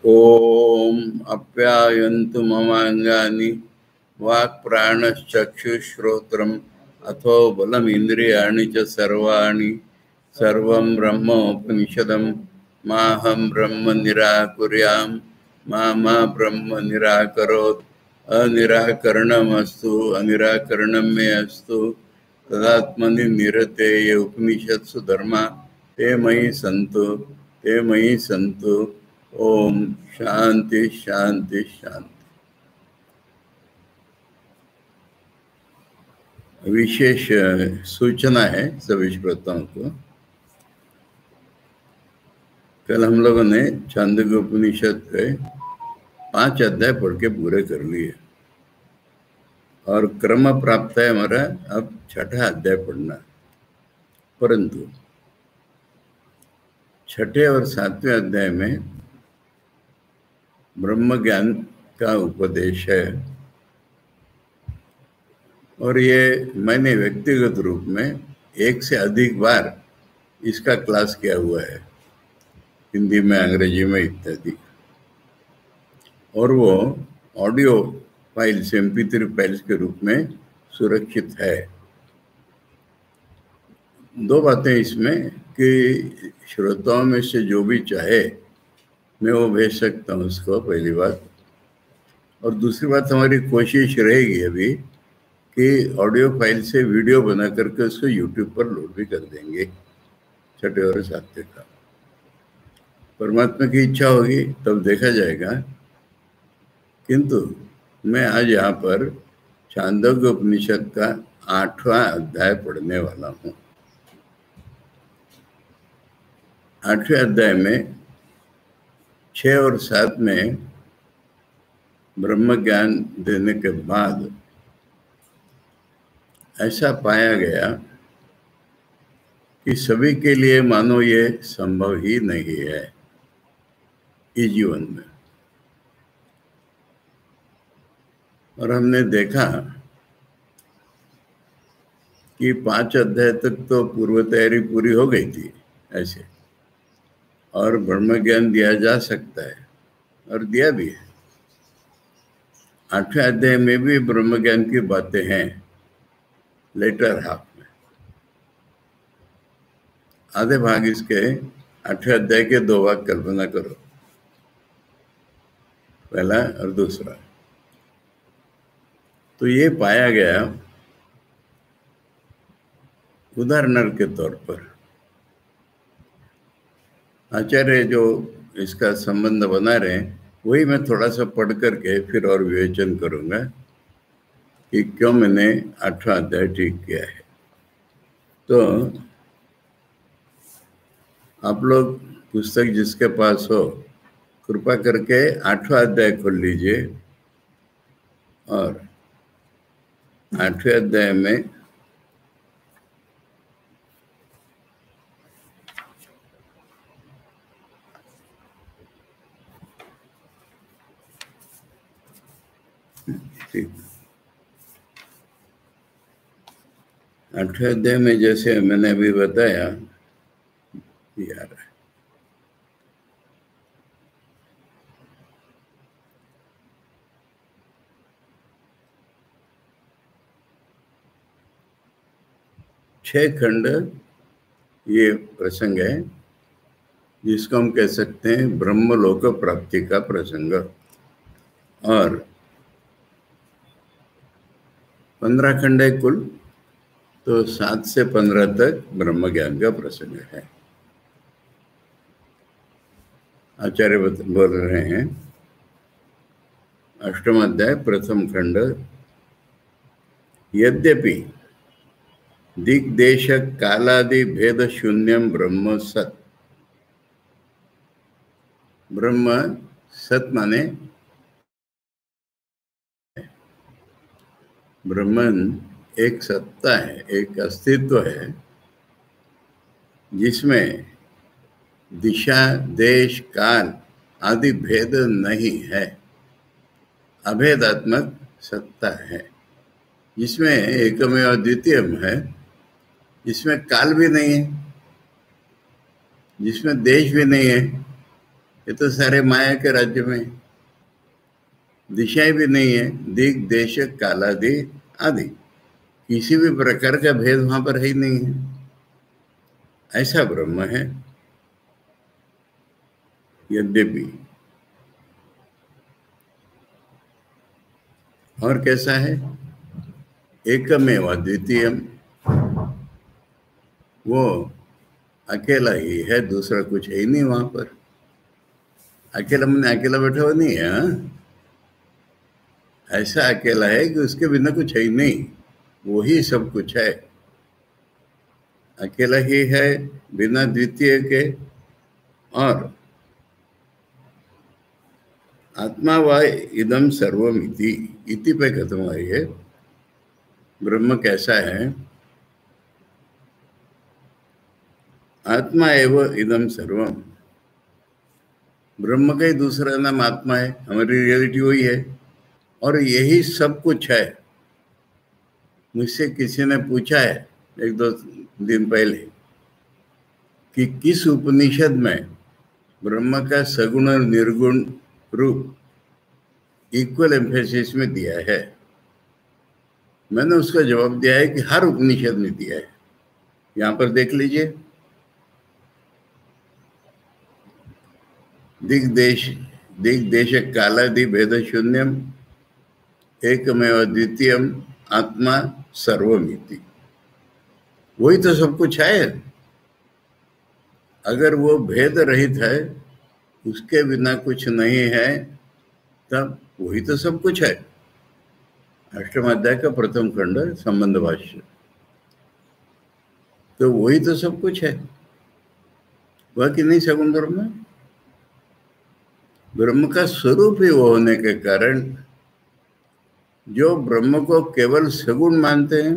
ओम अप्यायन्तु ममांगानि वाक्प्राणश्चक्षुश्रोत्रम् अथो बलमिन्द्रियाणि च सर्वाणि सर्वं ब्रह्मोपनिषदं माहं ब्रह्म निराकुर्यां मा ब्रह्म निराकरोत् अनिराकरणमस्तु अनिराकरणं मे अस्तु तदात्मनि निरतेय उपनिषत्सु धर्मा ते मयि सन्तु ओम शांति शांति शांति। विशेष सूचना है सभी श्रोताओं को। कल हम लोगों ने छांदोग्य उपनिषद के 5 अध्याय पढ़ के पूरे कर लिए और क्रम प्राप्त है हमारा अब 6ठा अध्याय पढ़ना। परंतु 6ठे और 7वें अध्याय में ब्रह्म ज्ञान का उपदेश है और ये मैंने व्यक्तिगत रूप में 1 से अधिक बार इसका क्लास किया हुआ है, हिंदी में, अंग्रेजी में इत्यादि। और वो ऑडियो फाइल्स, MP3 फाइल्स के रूप में सुरक्षित है। 2 बातें इसमें कि श्रोताओं में से जो भी चाहे मैं वो भेज सकता हूँ उसको, पहली बात। और दूसरी बात, हमारी कोशिश रहेगी अभी कि ऑडियो फाइल से वीडियो बना करके उसको YouTube पर लोड भी कर देंगे 6ठे और 7वें का। परमात्मा की इच्छा होगी तब देखा जाएगा। किंतु मैं आज यहाँ पर छांदोग्य उपनिषद का 8वां अध्याय पढ़ने वाला हूँ। 8वें अध्याय में 6 और 7 में ब्रह्म ज्ञान देने के बाद ऐसा पाया गया कि सभी के लिए मानो ये संभव ही नहीं है इस जीवन में। और हमने देखा कि 5 अध्याय तक तो पूर्व तैयारी पूरी हो गई थी ऐसे, और ब्रह्म ज्ञान दिया जा सकता है और दिया भी है। 8वें अध्याय में भी ब्रह्म ज्ञान की बातें हैं, लेटर हाफ में। आधे भाग इसके 8वें अध्याय के 2 भाग कल्पना करो, पहला और दूसरा। तो ये पाया गया उदाहरण के तौर पर, आचार्य जो इसका संबंध बना रहे हैं वही मैं थोड़ा सा पढ़ करके फिर और विवेचन करूंगा कि क्यों मैंने 8वां अध्याय ठीक किया है। तो आप लोग पुस्तक जिसके पास हो कृपा करके 8वां अध्याय खोल लीजिए और 8वें अध्याय में ठीक 8वें अध्याय में जैसे मैंने अभी बताया यार, छह खंड ये प्रसंग है जिसको हम कह सकते हैं ब्रह्मलोक प्राप्ति का प्रसंग। और 15 खंड है कुल, तो 7 से 15 तक ब्रह्म ज्ञान का प्रसंग है। आचार्य बोल रहे हैं 8वां अध्याय प्रथम खंड, यद्यपि दिग्देश कालादि भेद शून्यम ब्रह्म सत। ब्रह्म सत माने ब्रह्मन एक सत्ता है, एक अस्तित्व है जिसमें दिशा, देश, काल आदि भेद नहीं है। अभेदात्मक सत्ता है जिसमें एकमेव अद्वितीयम है, जिसमें काल भी नहीं है, जिसमें देश भी नहीं है, ये तो सारे माया के राज्य में, दिशाएं भी नहीं है, दिग देश कालादि आदि, किसी भी प्रकार का भेद वहां पर है ही नहीं है। ऐसा ब्रह्म है। यद्यपि और कैसा है? एकमेव अद्वितीयम, वो अकेला ही है, दूसरा कुछ है ही नहीं वहां पर। अकेला मैंने अकेला बैठा हुआ नहीं है, हाँ? ऐसा अकेला है कि उसके बिना कुछ है ही नहीं, वो ही सब कुछ है, अकेला ही है, बिना द्वितीय के। और आत्मा व इदम सर्वम इति पे खत्म आई है। ब्रह्म कैसा है? आत्मा एवं इदम सर्वम, ब्रह्म का ही दूसरा नाम आत्मा है, हमारी रियलिटी वही है, और यही सब कुछ है। मुझसे किसी ने पूछा है 1-2 दिन पहले कि किस उपनिषद में ब्रह्म का सगुण और निर्गुण रूप इक्वल एम्फेसिस में दिया है। मैंने उसका जवाब दिया है कि हर उपनिषद में दिया है। यहां पर देख लीजिए, दिग्देश कालादि भेद शून्यम एकमेव द्वितीयम आत्मा सर्वमिति, वही तो सब कुछ है। अगर वो भेद रहित है, उसके बिना कुछ नहीं है, तब वही तो सब कुछ है। अष्टम अध्याय का प्रथम खंड संबंध भाष्य, तो वही तो सब कुछ है। वह कि नहीं सगुण ब्रह्म, ब्रह्म का स्वरूप ही वो होने के कारण जो ब्रह्म को केवल सगुण मानते हैं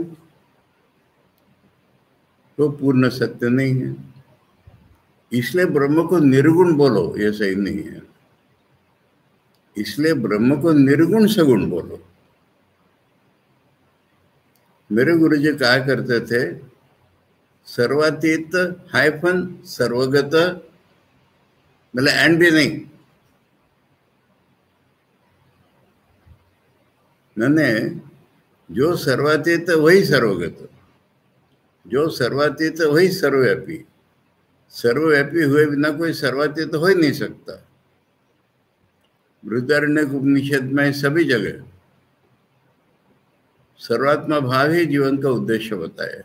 तो पूर्ण सत्य नहीं है। इसलिए ब्रह्म को निर्गुण बोलो, ये सही नहीं है। इसलिए ब्रह्म को निर्गुण सगुण बोलो। मेरे गुरुजी कहा करते थे, सर्वातीत हाइफन सर्वगत, मतलब एंड भी नहीं। मैंने जो सर्वातीत वही सर्वगत, जो सर्वातीत वही सर्वव्यापी, सर्वव्यापी हुए बिना कोई सर्वातीत हो ही नहीं सकता। बृहदारण्यक उपनिषद में सभी जगह सर्वात्मा भाव ही जीवन का उद्देश्य बताया।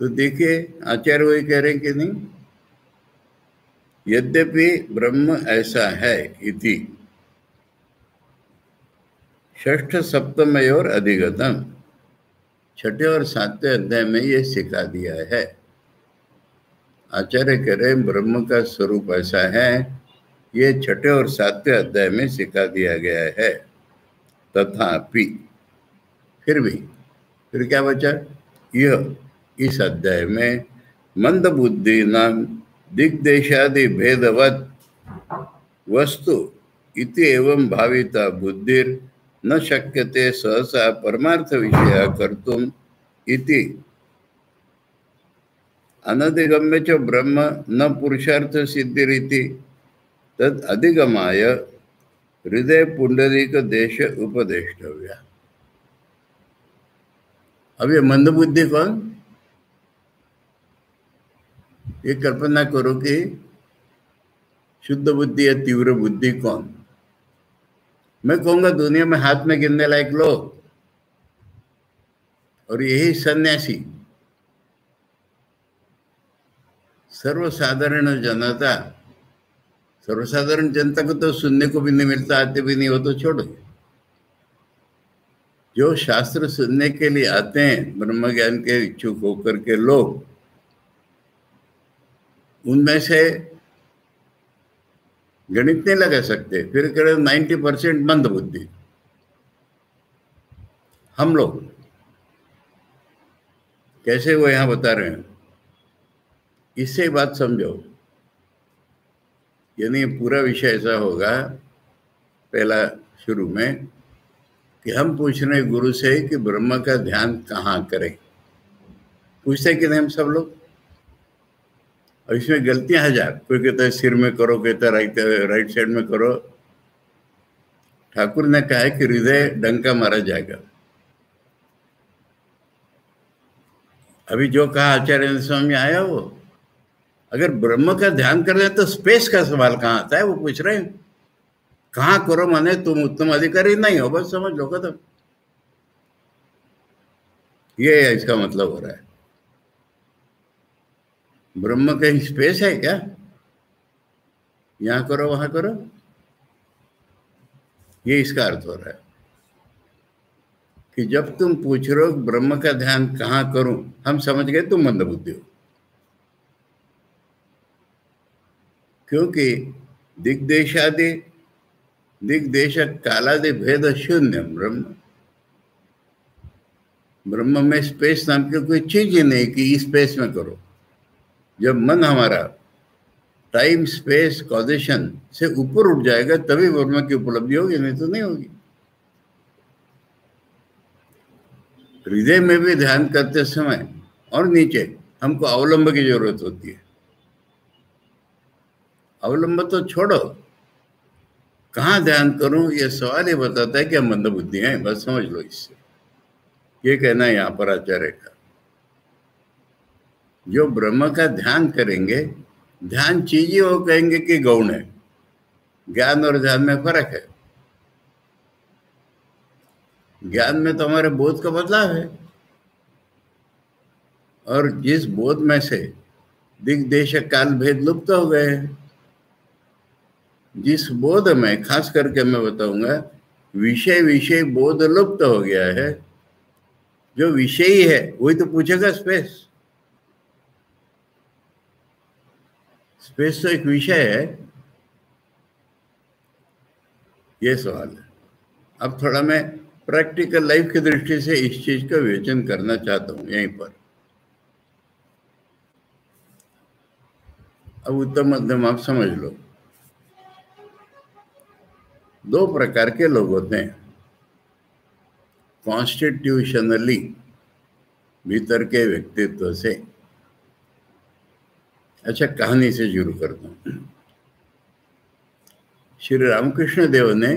तो देखिए, आचार्य वही कह रहे हैं कि नहीं, यद्यपि ब्रह्म ऐसा है इति षष्ठ सप्तमय और अधिगतम, छठे और सातवें अध्याय में ये सिखा दिया है। आचार्य कह रहे हैं ब्रह्म का स्वरूप ऐसा है, ये छठे और सातवें अध्याय में सिखा दिया गया है। तथापि, फिर क्या बचा? यह इस अध्याय में मंद बुद्धि नाम दिग्देशादि भेदवत वस्तु इति एवं भाविता बुद्धिर न शक्यते सहसा परमार्थ विषय कर्तुम इति अनधिगम्य च ब्रह्म न पुरुषार्थ सिद्धिरिति तद अधिगमाय हृदय पुंडरीक देश उपदेष्टव्या। अब ये मंदबुद्धि कौन? ये कल्पना करो कि शुद्ध बुद्धि या तीव्र बुद्धि कौन? मैं कहूंगा दुनिया में हाथ में गिनने लायक लोग, और यही सन्यासी। सर्वसाधारण जनता, सर्वसाधारण जनता को तो सुनने को भी नहीं मिलता, आते भी नहीं, हो तो छोड़ो। जो शास्त्र सुनने के लिए आते हैं, ब्रह्म ज्ञान के इच्छुक होकर के लोग, उनमें से गणित नहीं लगा सकते। फिर करें 90% मंद बुद्धि। हम लोग कैसे वो यहां बता रहे हैं, इससे बात समझो। यानी पूरा विषय ऐसा होगा, पहला शुरू में, कि हम पूछ रहे हैं गुरु से कि ब्रह्म का ध्यान कहाँ करें। पूछते कि नहीं हम सब लोग? और इसमें गलतियां हजार, कोई कहता है सिर में करो, कहता है राइट साइड में करो। ठाकुर ने कहा है कि हृदय डंका मारा जाएगा। अभी जो कहा आचार्य स्वामी आया, वो अगर ब्रह्म का ध्यान कर रहे हैं तो स्पेस का सवाल कहाँ आता है, वो पूछ रहे हैं। कहाँ करो माने तुम उत्तम अधिकारी नहीं हो, बस समझ लो खत्म। ये इसका मतलब हो रहा है। ब्रह्म कहीं स्पेस है क्या? यहां करो वहां करो, ये इसका अर्थ हो रहा है कि जब तुम पूछ रहे हो ब्रह्म का ध्यान कहाँ करूं, हम समझ गए तुम मंदबुद्धि हो। क्योंकि दिग्देशादि दिग्देश कालादि भेद शून्य ब्रह्म। ब्रह्म में स्पेस नाम की कोई चीज ही नहीं कि स्पेस में करो। जब मन हमारा टाइम स्पेस कॉजेशन से ऊपर उठ जाएगा तभी ब्रह्म की उपलब्धि होगी, नहीं तो नहीं होगी। हृदय में भी ध्यान करते समय और नीचे हमको अवलंब की जरूरत होती है। अवलंब तो छोड़ो, कहाँ ध्यान करूं ये सवाल ही बताता है कि हम मंदबुद्धि हैं, बस समझ लो इससे। ये कहना है यहाँ पर आचार्य का। जो ब्रह्म का ध्यान करेंगे, ध्यान चीज ही वो कहेंगे कि गौण है। ज्ञान और ध्यान में फर्क है। ज्ञान में तो हमारे बोध का बदलाव है, और जिस बोध में से दिग्देश काल भेद लुप्त हो गए हैं, जिस बोध में खास करके मैं बताऊंगा विषय विषय बोध लुप्त हो गया है, जो विषयी है वही तो पूछेगा स्पेस। स्पेस तो एक विषय है, ये सवाल है। अब थोड़ा मैं प्रैक्टिकल लाइफ की दृष्टि से इस चीज का विवेचन करना चाहता हूं यहीं पर। अब उत्तम मध्यम आप समझ लो। दो प्रकार के लोग होते हैं कॉन्स्टिट्यूशनली, भीतर के व्यक्तित्व से। अच्छा, कहानी से शुरू करता हूं। श्री रामकृष्ण देव ने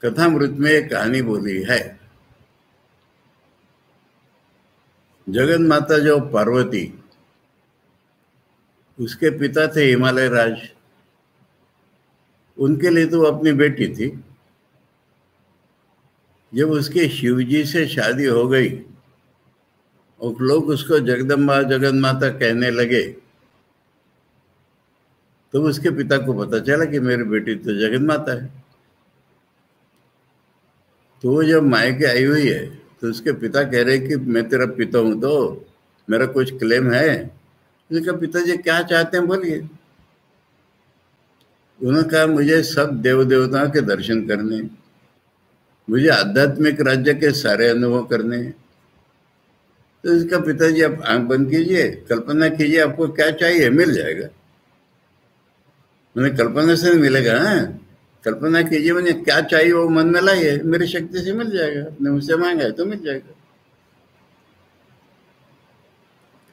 कथामृत में एक कहानी बोली है। जगन माता जो पार्वती, उसके पिता थे हिमालय राज। उनके लिए तो वो अपनी बेटी थी। जब उसके शिवजी से शादी हो गई और लोग उसको जगदम्बा जगन माता कहने लगे, तो उसके पिता को पता चला कि मेरी बेटी तो जगन माता है। तो वो जब मायके आई हुई है तो उसके पिता कह रहे कि मैं तेरा पिता हूं, तो मेरा कुछ क्लेम है। उसके पिताजी क्या चाहते हैं बोलिए। उन्होंने कहा मुझे सब देव देवताओं के दर्शन करने, मुझे आध्यात्मिक राज्य के सारे अनुभव करने हैं। तो इसका पिताजी आप आंख बंद कीजिए, कल्पना कीजिए आपको क्या चाहिए, मिल जाएगा। मैंने कल्पना से नहीं मिलेगा। हाँ, कल्पना कीजिए, मैंने क्या चाहिए वो मन में लाइए, मेरी शक्ति से मिल जाएगा। आपने मुझसे मांगा है तो मिल जाएगा।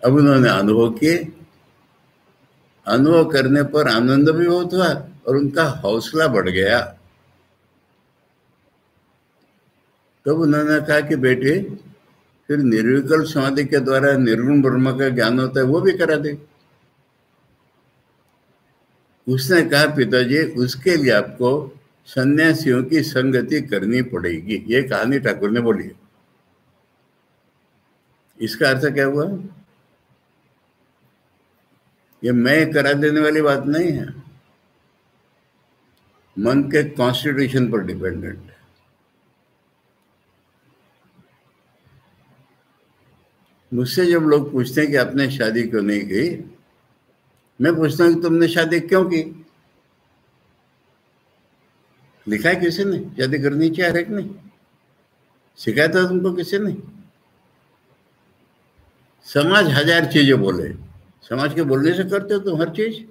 अब उन्होंने अनुभव किए। अनुभव करने पर आनंद भी बहुत हुआ और उनका हौसला बढ़ गया। तब उन्होंने कहा कि बेटे, फिर निर्विकल्प समाधि के द्वारा निर्गुण ब्रह्म का ज्ञान होता है, वो भी करा दे। उसने कहा पिताजी, उसके लिए आपको सन्यासियों की संगति करनी पड़ेगी। ये कहानी ठाकुर ने बोली है। इसका अर्थ क्या हुआ? ये मैं करा देने वाली बात नहीं है, मन के कॉन्स्टिट्यूशन पर डिपेंडेंट है। मुझसे जब लोग पूछते हैं कि आपने शादी क्यों नहीं की, मैं पूछता हूँ कि तुमने शादी क्यों की? लिखा है किसी ने शादी करनी चाहिए हर एक ने? सिखाया था तुमको किसी ने? समाज हजार चीजें बोले, समाज के बोलने से करते हो तुम हर चीज।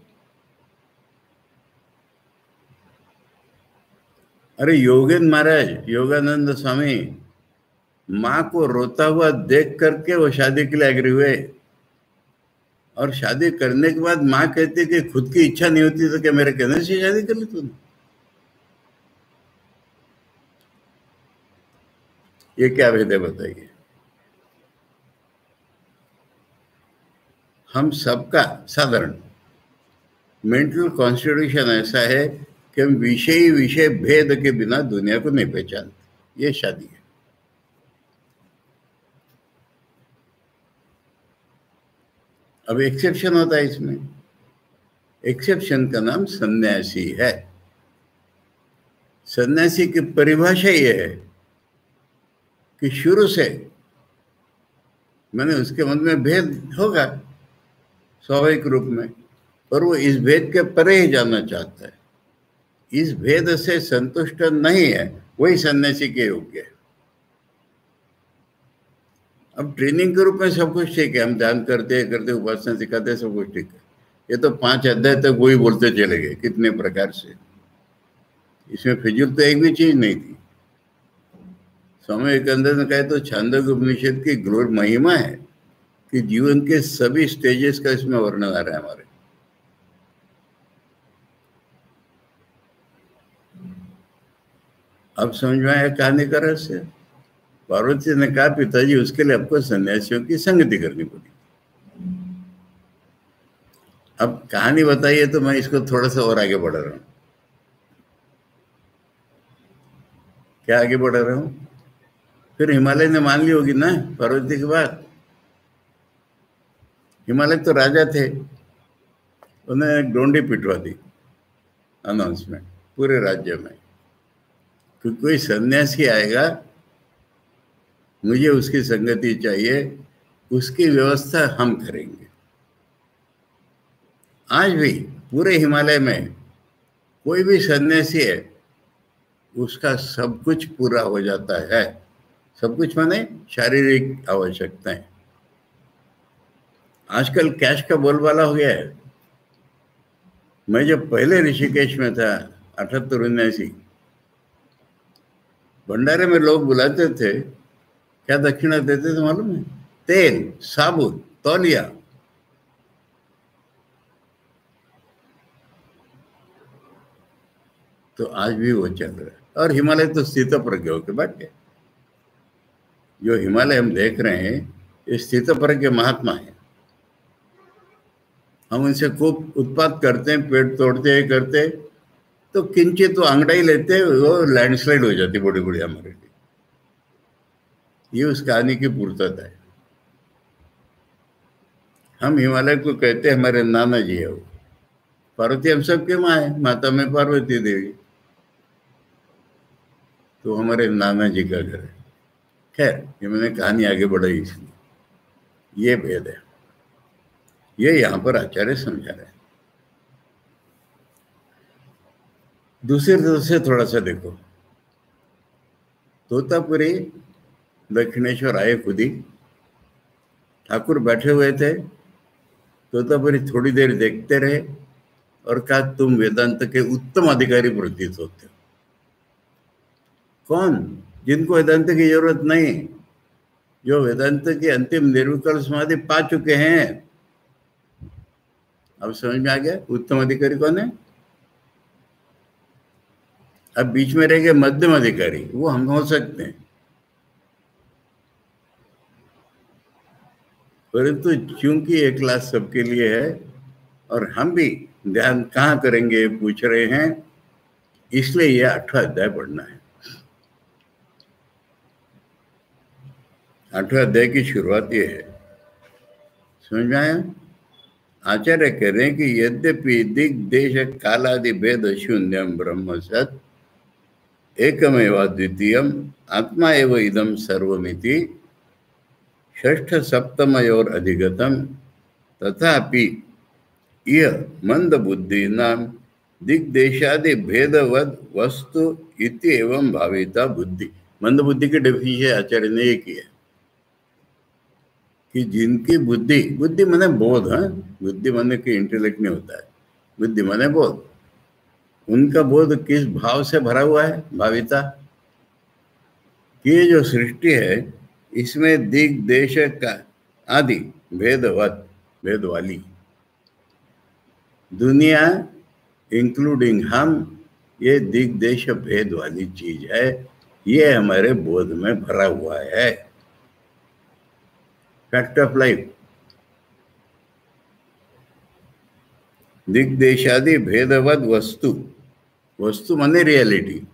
अरे योगेंद्र महाराज, योगानंद स्वामी माँ को रोता हुआ देख करके वो शादी के लिए एग्री हुए। और शादी करने के बाद माँ कहती है कि खुद की इच्छा नहीं होती तो क्या मेरे कहने से शादी कर ली तूने? ये क्या भेद है बताइए? हम सबका साधारण मेंटल कॉन्स्टिट्यूशन ऐसा है कि हम विषय विषय भेद के बिना दुनिया को नहीं पहचानते। ये शादी है। अब एक्सेप्शन होता है इसमें। एक्सेप्शन का नाम सन्यासी है। सन्यासी की परिभाषा ये है कि शुरू से मैंने उसके मन में भेद होगा स्वाभाविक रूप में, पर वो इस भेद के परे ही जाना चाहता है। इस भेद से संतुष्ट नहीं है, वही सन्यासी के योग्य है। अब ट्रेनिंग के रूप में सब कुछ ठीक है, हम ध्यान करते उपासना सिखाते हैं, सब कुछ ठीक है। ये तो 5 अध्याय तक वही बोलते चले गए कितने प्रकार से। इसमें फिजूल तो एक भी चीज नहीं थी। स्वामी विवेकानंद ने कहा तो छांदोग्य उपनिषद की ग्लोर महिमा है कि जीवन के सभी स्टेजेस का इसमें वर्णन आ रहा है हमारे। अब समझ में आया कहानी का रहस्य। पार्वती ने कहा पिताजी उसके लिए आपको सन्यासियों की संगति करनी पड़ी। अब कहानी बताइए तो मैं इसको थोड़ा सा और आगे बढ़ा रहा हूं। क्या आगे बढ़ा रहा हूं? फिर हिमालय ने मान ली होगी ना पार्वती की बात। हिमालय तो राजा थे, उन्होंने एक डोंडी पिटवा दी अनाउंसमेंट पूरे राज्य में कि कोई सन्यासी आएगा, मुझे उसकी संगति चाहिए, उसकी व्यवस्था हम करेंगे। आज भी पूरे हिमालय में कोई भी सन्यासी है, उसका सब कुछ पूरा हो जाता है। सब कुछ माने शारीरिक आवश्यकताएं। आजकल कैश का बोलबाला हो गया है। मैं जब पहले ऋषिकेश में था 78-79, भंडारे में लोग बुलाते थे, क्या दक्षिणा देते थे मालूम है? तेल, साबुन, तौलिया। तो आज भी वो चल रहा है। और हिमालय तो स्थित प्रज्ञ होकर बैठ गए। जो हिमालय हम देख रहे हैं ये स्थित प्रज्ञ महात्मा है। हम उनसे खूब उत्पात करते हैं, पेड़ तोड़ते हैं, करते तो किंचित तो अंगड़ाई लेते, वो लैंडस्लाइड हो जाती बड़ी बड़ी हमारे लिए। ये उस कहानी की पूर्तता है। हम हिमालय को कहते हैं हमारे नाना जी है वो। पार्वती हम सबके माँ है, माता में पार्वती देवी, तो हमारे नाना जी का घर है। खैर ये मैंने कहानी आगे बढ़ाई इसलिए। ये भेद है, ये यहाँ पर आचार्य समझा रहे हैं। दूसरी तरफ से थोड़ा सा देखो, तोतापुरी दक्षिणेश्वर आए खुद ही, ठाकुर बैठे हुए थे। तोतापुरी थोड़ी देर देखते रहे और कहा तुम वेदांत के उत्तम अधिकारी प्रतीत होते हो। कौन? जिनको वेदांत की जरूरत नहीं, जो वेदांत की अंतिम निर्विकल्प समाधि पा चुके हैं। अब समझ में आ गया उत्तम अधिकारी कौन है? अब बीच में रह गए मध्यम अधिकारी, वो हम हो सकते हैं, परंतु चूंकि एक क्लास सबके लिए है और हम भी ध्यान कहाँ करेंगे पूछ रहे हैं, इसलिए यह 8वां अध्याय पढ़ना है। 8वें अध्याय की शुरुआत ये है, समझ में आया? आचार्य कह रहे हैं कि यद्यपि दिग्देश कालादि भेद शून्यम ब्रह्म सत एकमेवाद्वितीयम आत्मा एव इदम सर्वमिति षष्ठ सप्तमयोर अधिगतम तथापि यह मंद बुद्धि नाम दिग्देशादि भेदवद वस्तु इति एवं भाविता बुद्धि। मंद बुद्धि की डेफिनेशन आचार्य ने ये किया कि जिनकी बुद्धि, बुद्धि माने बोध, है बुद्धि माने कि इंटेलेक्ट नहीं होता है, बुद्धि माने बोध, उनका बोध किस भाव से भरा हुआ है? भाविता। ये जो सृष्टि है इसमें दिग देश का आदि भेदवत, भेद वाली दुनिया इंक्लूडिंग हम, ये दिग्देश भेद वाली चीज है, ये हमारे बोध में भरा हुआ है। Fact of life. दिग्देशादि भेदवद वस्तु, वस्तु माने रियलिटी,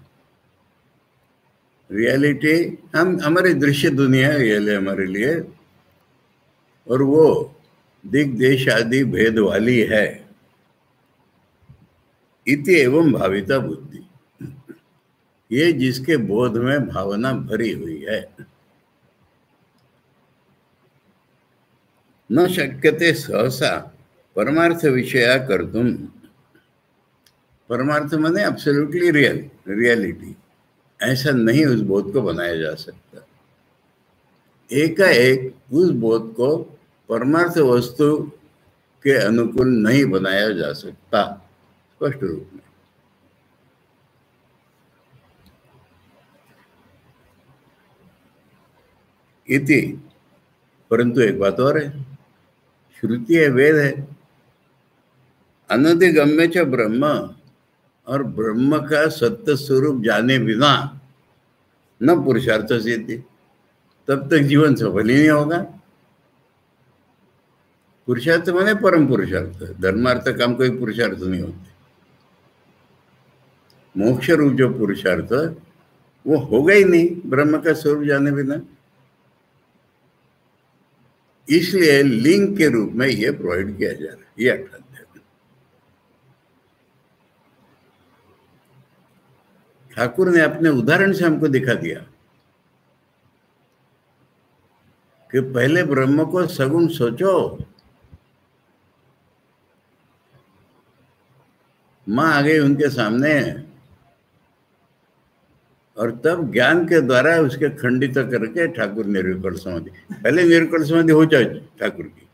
रियलिटी हम हमारी दृश्य दुनिया रियल है हमारे लिए, और वो दिग्देश आदि भेद वाली है। इति एवं भाविता बुद्धि, ये जिसके बोध में भावना भरी हुई है। न शक्यते सहसा परमार्थ विषया कर्तुम, परमार्थ माने एब्सोल्युटली रियल, रियलिटी, ऐसा नहीं उस बोध को बनाया जा सकता। एकाएक उस बोध को परमार्थ वस्तु के अनुकूल नहीं बनाया जा सकता स्पष्ट रूप में। इति, परंतु एक बात और है, श्रुति है, वेद है, अनधिगम्य च ब्रह्म, और ब्रह्म का सत्य स्वरूप जाने बिना न पुरुषार्थ सिद्धि, तब तक जीवन सफल ही नहीं होगा। पुरुषार्थ माने परम पुरुषार्थ, धर्मार्थ काम कोई पुरुषार्थ नहीं होते। मोक्ष रूप जो पुरुषार्थ वो होगा ही नहीं ब्रह्म का स्वरूप जाने बिना। इसलिए लिंक के रूप में ये प्रोवाइड किया जा रहा है, ये अध्यात्म। ठाकुर ने अपने उदाहरण से हमको दिखा दिया कि पहले ब्रह्म को सगुण सोचो, मां आ गई उनके सामने, और तब ज्ञान के द्वारा उसके खंडित करके ठाकुर निर्विकल्प समाधि, पहले निर्विकल्प समाधि हो जाए ठाकुर की।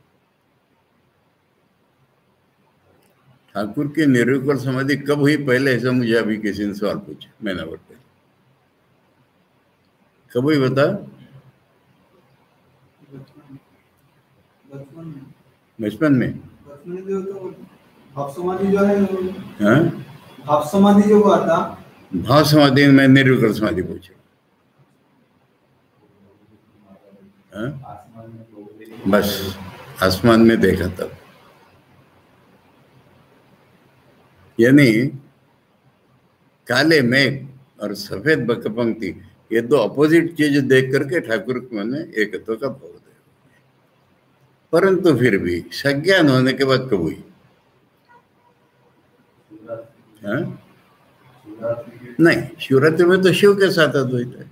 ठाकुर की निर्विकल्प समाधि कब हुई पहले, ऐसा मुझे अभी किसी ने सवाल पूछा, मैंने बताया कब हुई बता? बचपन में भाव समाधि जो है, हाँ भाव समाधि जो हुआ था, भाव समाधि में निर्विकल्प समाधि पूछा, बस आसमान में देखा तब। यानी काले मेघ और सफेद बकपंक्ति, ये दो अपोजिट चीज देख करके ठाकुर को मैंने एकत्व का भाव दिया। परंतु फिर भी सज्ञान होने के बाद कब हुई? नहीं, शिवरात्रि में तो शिव के साथ अद्वैत है।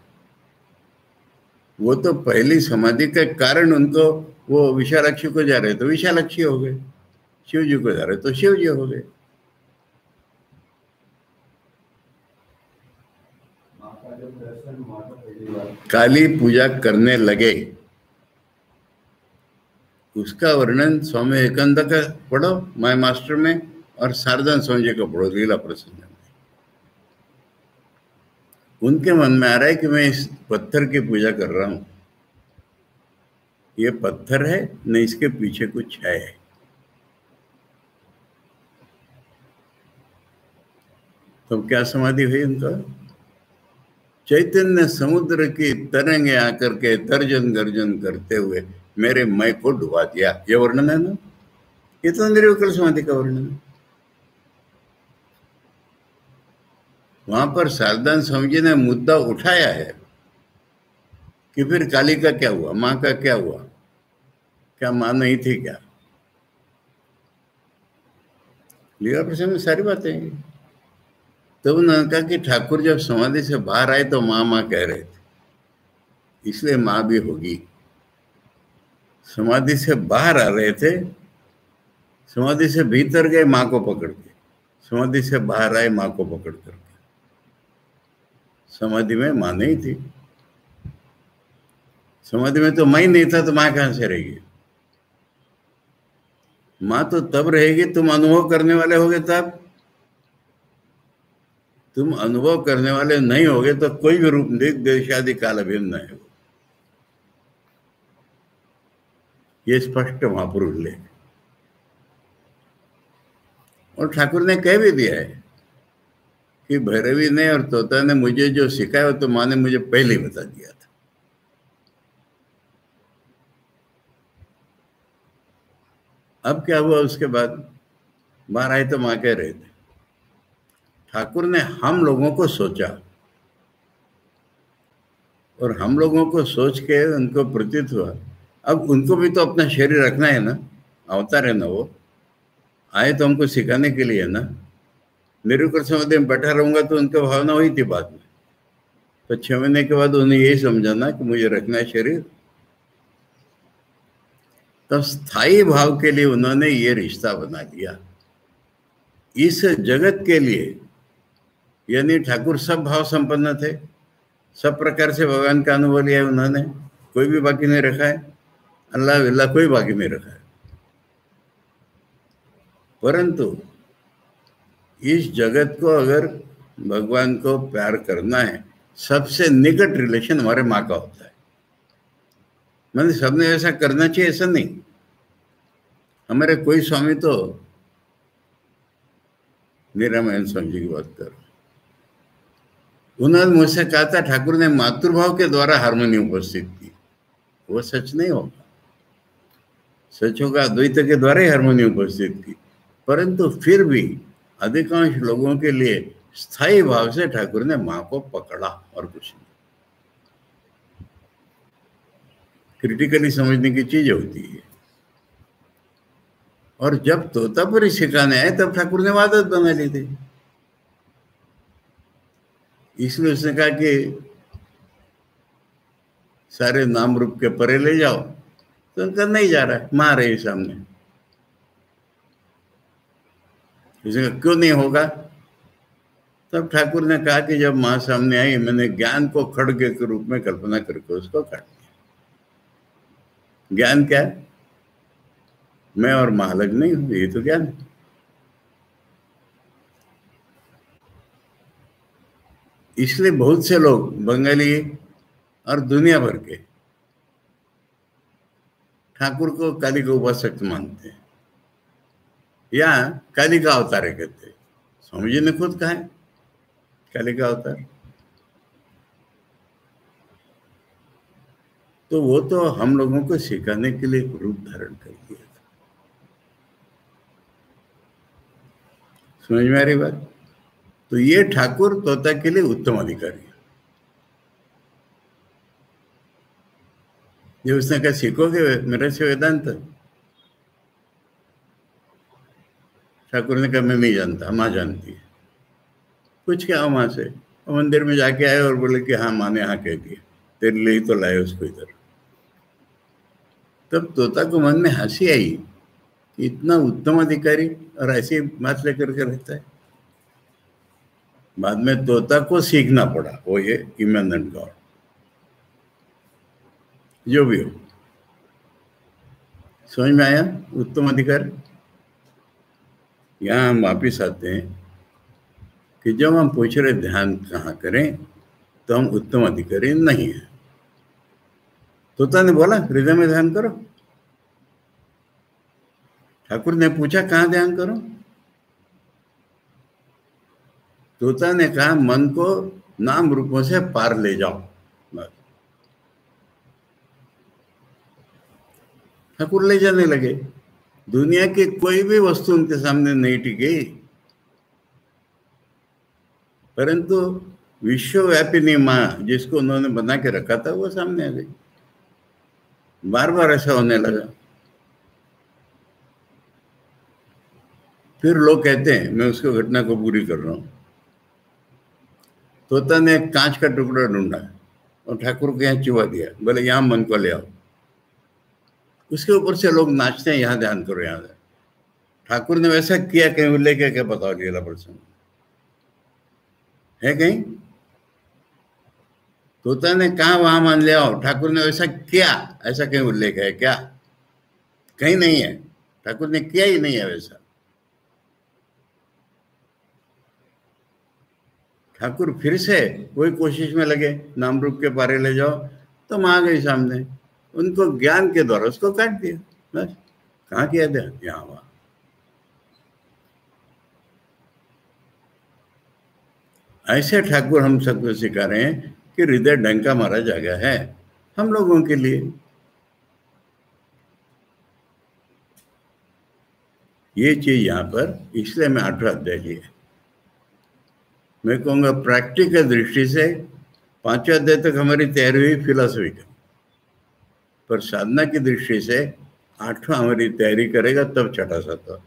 वो तो पहली समाधि के कारण उनको, वो विशालाक्षी को जा रहे तो विशालाक्षी हो गए, शिव जी को जा रहे तो शिव जी हो गए। काली पूजा करने लगे, उसका वर्णन स्वामी विवेकानंद का पढ़ो माय मास्टर में, और शारदानंद स्वामी जी का पढ़ो लीला प्रसंग में। उनके मन में आ रहा है कि मैं इस पत्थर की पूजा कर रहा हूं, ये पत्थर है न इसके पीछे कुछ है। तो क्या समाधि हुई उनका? चैतन्य समुद्र की तरंगे आकर के तर्जन गर्जन करते हुए मेरे मैं को डुबा दिया, ये वर्णन है ना, ये तो निर्विकल्प समाधि का वर्णन है। वहां पर शारदानंद स्वामी जी ने मुद्दा उठाया है कि फिर काली का क्या हुआ, मां का क्या हुआ, क्या मां नहीं थी क्या? लीला प्रसंग में सारी बातें हैं। तब उन्होंने कहा कि ठाकुर जब समाधि से बाहर आए तो मां मां कह रहे थे, इसलिए मां भी होगी। समाधि से बाहर आ रहे थे, समाधि से भीतर गए मां को पकड़ के, समाधि से बाहर आए मां को पकड़ करके। समाधि में मां नहीं थी, समाधि में तो मैं ही नहीं था, तो मां कहां से रहेगी? मां तो तब रहेगी तुम अनुभव करने वाले होगे तब। तुम अनुभव करने वाले नहीं होगे तो कोई भी रूप देशादि काल अभिन्न नहीं हो। ये स्पष्ट महापुरुष ले। और ठाकुर ने कह भी दिया है कि भैरवी ने और तोता ने मुझे जो सिखाया तो माँ ने मुझे पहले ही बता दिया था। अब क्या हुआ उसके बाद? बाहर आए तो माँ कह रहे थे ठाकुर ने हम लोगों को सोचा और हम लोगों को सोच के उनको प्रतीत हुआ अब उनको भी तो अपना शरीर रखना है ना, अवतार है ना, वो आए तो हमको सिखाने के लिए ना। निरुकर समाधि में बैठा रहूंगा तो उनका भावना हुई थी बाद में, तो 6 महीने के बाद उन्हें यही समझा ना कि मुझे रखना है शरीर। तो स्थायी भाव के लिए उन्होंने ये रिश्ता बना लिया इस जगत के लिए। यानी ठाकुर सब भाव संपन्न थे, सब प्रकार से भगवान का अनुभव लिया है उन्होंने, कोई भी बाकी नहीं रखा है, अल्लाह विल्लाह कोई बाकी नहीं रखा है। परंतु इस जगत को अगर भगवान को प्यार करना है, सबसे निकट रिलेशन हमारे माँ का होता है। मैंने सबने ऐसा करना चाहिए ऐसा नहीं। हमारे कोई स्वामी तो नीरामयन स्वामी जी की बात कर, उन्होंने मुझसे कहा था ठाकुर ने मातृभाव के द्वारा हारमोनी उपस्थित की। वो सच नहीं होगा, सच होगा अद्वैत के द्वारा ही हारमोनी उपस्थित की। परंतु फिर भी अधिकांश लोगों के लिए स्थायी भाव से ठाकुर ने माँ को पकड़ा और कुछ नहीं। क्रिटिकली समझने की चीज होती है। और जब तोतापुरी सिखाने आए तब ठाकुर ने आदत बना ली थी, इसलिए उसने कहा कि सारे नाम रूप के परे ले जाओ, तो उनका नहीं जा रहा है, माँ रही सामने। उसने कहा क्यों नहीं होगा? तब ठाकुर ने कहा कि जब माँ सामने आई मैंने ज्ञान को खड्ग के रूप में कल्पना करके उसको काट दिया। ज्ञान क्या है? मैं और माँ अलग नहीं हूं, ये तो ज्ञान है। इसलिए बहुत से लोग बंगाली और दुनिया भर के ठाकुर को काली का उपासक मानते हैं या काली का अवतार कहते हैं। स्वामी जी ने खुद कहा है काली का अवतार। तो वो तो हम लोगों को सिखाने के लिए रूप धारण कर दिया था। समझ में आ रही बात? तो ये ठाकुर तोता के लिए उत्तम अधिकारी है। ये उसने कहा सीखोगे मेरे से वेदांत? ठाकुर ने कहा मैं नहीं जानता, माँ जानती है। कुछ क्या माँ से? मंदिर में जाके आए और बोले कि हाँ माँ ने हाँ कह दिया, तेरे लिए ही तो लाए उसको इधर। तब तोता को मन में हंसी आई कि इतना उत्तम अधिकारी और ऐसी बात लेकर के रहता है। बाद में तोता को सीखना पड़ा, वो ये इमेनेंट गॉड जो भी हो। समझ में आया उत्तम अधिकार? यहाँ हम वापिस आते हैं कि जब हम पूछ रहे ध्यान कहाँ करें, तो हम उत्तम अधिकारी नहीं है। तोता ने बोला हृदय में ध्यान करो। ठाकुर ने पूछा कहाँ ध्यान करो? तोता ने कहा मन को नाम रूपों से पार ले जाओ। ठाकुर ले जाने लगे। दुनिया की कोई भी वस्तु उनके सामने नहीं टिकी, परंतु विश्वव्यापिनी माँ जिसको उन्होंने बना के रखा था वो सामने आ गई। बार बार ऐसा होने लगा। फिर लोग कहते हैं मैं उसको घटना को पूरी कर रहा हूं। तोता ने कांच का टुकड़ा ढूंढा और ठाकुर को यहाँ चुबा दिया, बोले यहाँ मन को ले आओ। उसके ऊपर से लोग नाचते हैं, यहाँ ध्यान करो, यहाँ ध्यान। ठाकुर ने वैसा किया कहीं उल्लेख क्या बताओ लीला प्रसंग है कहीं? तोता ने कहा वहां मान ले आओ, ठाकुर ने वैसा किया, ऐसा कहीं उल्लेख है क्या? कहीं नहीं है। ठाकुर ने किया ही नहीं है वैसा। ठाकुर फिर से वही कोशिश में लगे नाम रूप के पारे ले जाओ, तो मां गई सामने, उनको ज्ञान के द्वारा उसको काट दिया। बस कहाँ किया ध्यान? यहाँ वहां। ऐसे ठाकुर हम सबको सिखा रहे हैं कि हृदय डंका मारा जगह है हम लोगों के लिए। ये चीज यहाँ पर, इसलिए मैं 8वां अध्याय लिया। मैं कहूँगा प्रैक्टिकल दृष्टि से 5वां अध्याय तक हमारी तैयारी हुई फिलॉसफी का, पर साधना की दृष्टि से 8वां हमारी तैयारी करेगा तब 6ठा 7वां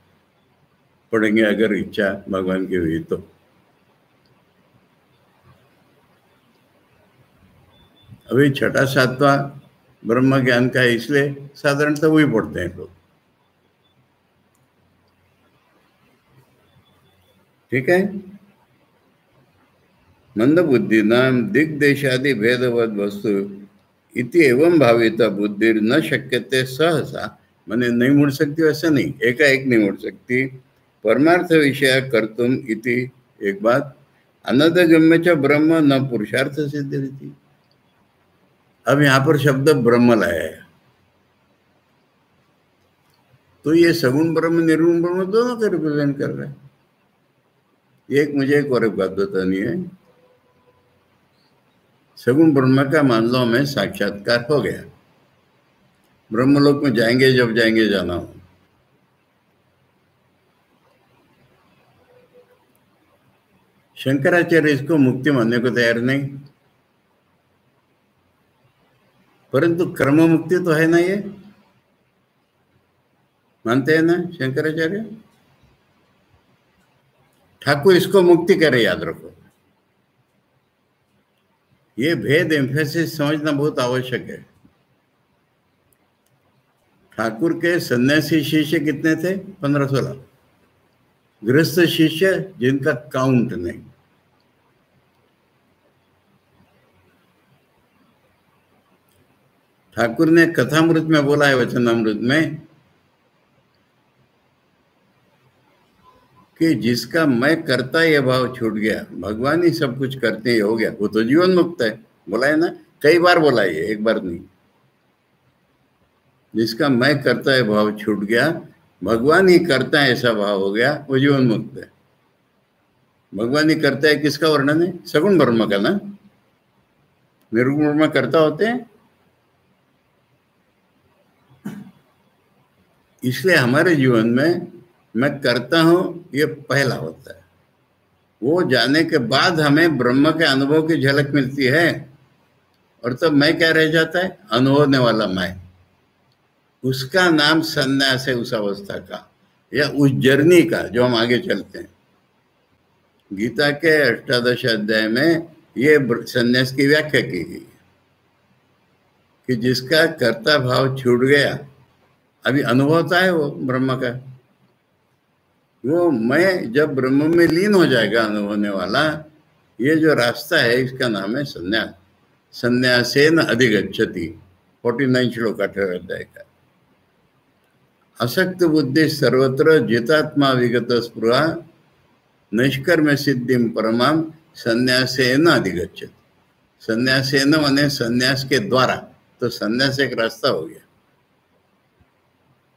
पढ़ेंगे, अगर इच्छा भगवान की हुई तो। अभी 6ठा 7वां ब्रह्म ज्ञान का है, इसलिए साधारणतः वही पढ़ते हैं लोग। ठीक है। मंद बुद्धि नाम दिग्देशादि भेदवद वस्तु इति एवं भाविता बुद्धि न शक्यते सहसा, माने नहीं मुड़ सकती वैसा नहीं, एकाएक नहीं मुड़ सकती। परमार्थ विषय कर्तुम इति एक बात, अनदगम्य च ब्रह्म न पुरुषार्थ सिद्ध रीति। अब यहाँ पर शब्द ब्रह्म लाया है, तो ये सगुण ब्रह्म निर्गुण ब्रह्म दोनों को रिप्रेजेंट कर रहा है। एक मुझे एक और बात बतानी है। सगुण ब्रह्म का मान लो हमें साक्षात्कार हो गया, ब्रह्मलोक में जाएंगे, जब जाएंगे जाना हो। शंकराचार्य इसको मुक्ति मानने को तैयार नहीं, परंतु कर्म मुक्ति तो है ना, ये मानते हैं ना शंकराचार्य। ठाकुर इसको मुक्ति करे, याद रखो। ये भेद एम्फेसिस समझना बहुत आवश्यक है। ठाकुर के सन्यासी शिष्य कितने थे? 15-16। गृहस्थ शिष्य जिनका काउंट नहीं। ठाकुर ने कथामृत में बोला है, वचनामृत में, कि जिसका मैं करता ये भाव छूट गया, भगवान ही सब कुछ करते ही हो गया, वो तो जीवन मुक्त है। बोला है ना, कई बार बोला है, एक बार नहीं। जिसका मैं करता है भाव छूट गया, भगवान ही करता है ऐसा भाव हो गया, वो जीवन मुक्त है। भगवान ही करता है किसका वर्णन है? सगुण ब्रह्म का ना। निर्गुण ब्रह्म करता होते हैं। इसलिए हमारे जीवन में मैं करता हूं ये पहला होता है। वो जाने के बाद हमें ब्रह्म के अनुभव की झलक मिलती है, और तब मैं क्या रह जाता है? अनुभवने वाला मैं। उसका नाम संन्यास है, उस अवस्था का या उस जर्नी का जो हम आगे चलते हैं। गीता के 18 अध्याय में ये संन्यास की व्याख्या की गई कि जिसका कर्ता भाव छूट गया, अभी अनुभव होता है वो ब्रह्म का, वो मैं जब ब्रह्म में लीन हो जाएगा अनुभवने वाला, ये जो रास्ता है इसका नाम है संन्यास। संन्यासेन अधिगच्छति, 49 श्लोक 18 अध्याय का। असक्त बुद्धि सर्वत्र जितात्मा विगत स्पृहा निष्कर्म सिद्धिम परमाम संन्यासेन अधिगच्छति। संन्यासेन माने संन्यास के द्वारा, तो संन्यास एक रास्ता हो गया।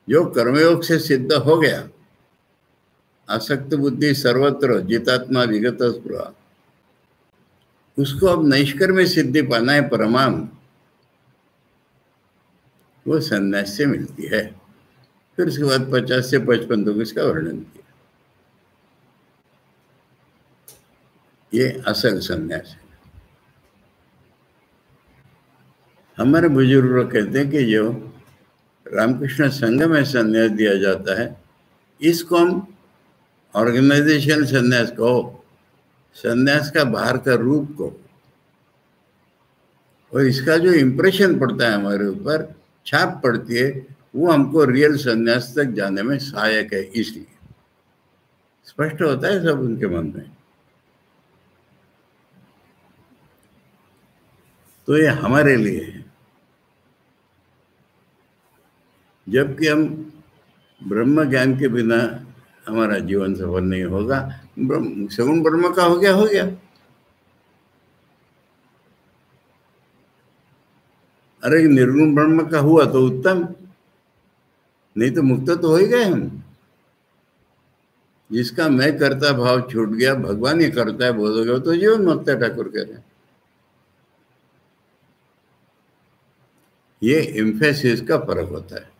जो कर्मयोग से सिद्ध हो गया, आसक्त बुद्धि सर्वत्र जितात्मा विगत स्पृहा, उसको अब नैष्कर्म्य सिद्धि पाना है, परमाम, वो संन्यास से मिलती है। फिर उसके बाद 50 से 55 तक इसका वर्णन किया। ये असल संन्यास है। हमारे बुजुर्ग लोग कहते हैं कि जो रामकृष्ण संघ में संन्यास दिया जाता है, इसको हम ऑर्गेनाइजेशन संन्यास कहो, संन्यास का बाहर का रूप को, और इसका जो इम्प्रेशन पड़ता है हमारे ऊपर, छाप पड़ती है, वो हमको रियल संन्यास तक जाने में सहायक है। इसलिए स्पष्ट होता है सब उनके मन में। तो ये हमारे लिए है। जबकि हम ब्रह्म ज्ञान के बिना हमारा जीवन सफल नहीं होगा। सगुण ब्रह्म का हो गया, हो गया। अरे निर्गुण ब्रह्म का हुआ तो उत्तम, नहीं तो मुक्त तो हो ही गए हम। जिसका मैं करता भाव छूट गया, भगवान ही करता है बोलोगे तो जीवन मुक्त है, ठाकुर कह रहे हैं। ये एम्फेसिस का फर्क होता है।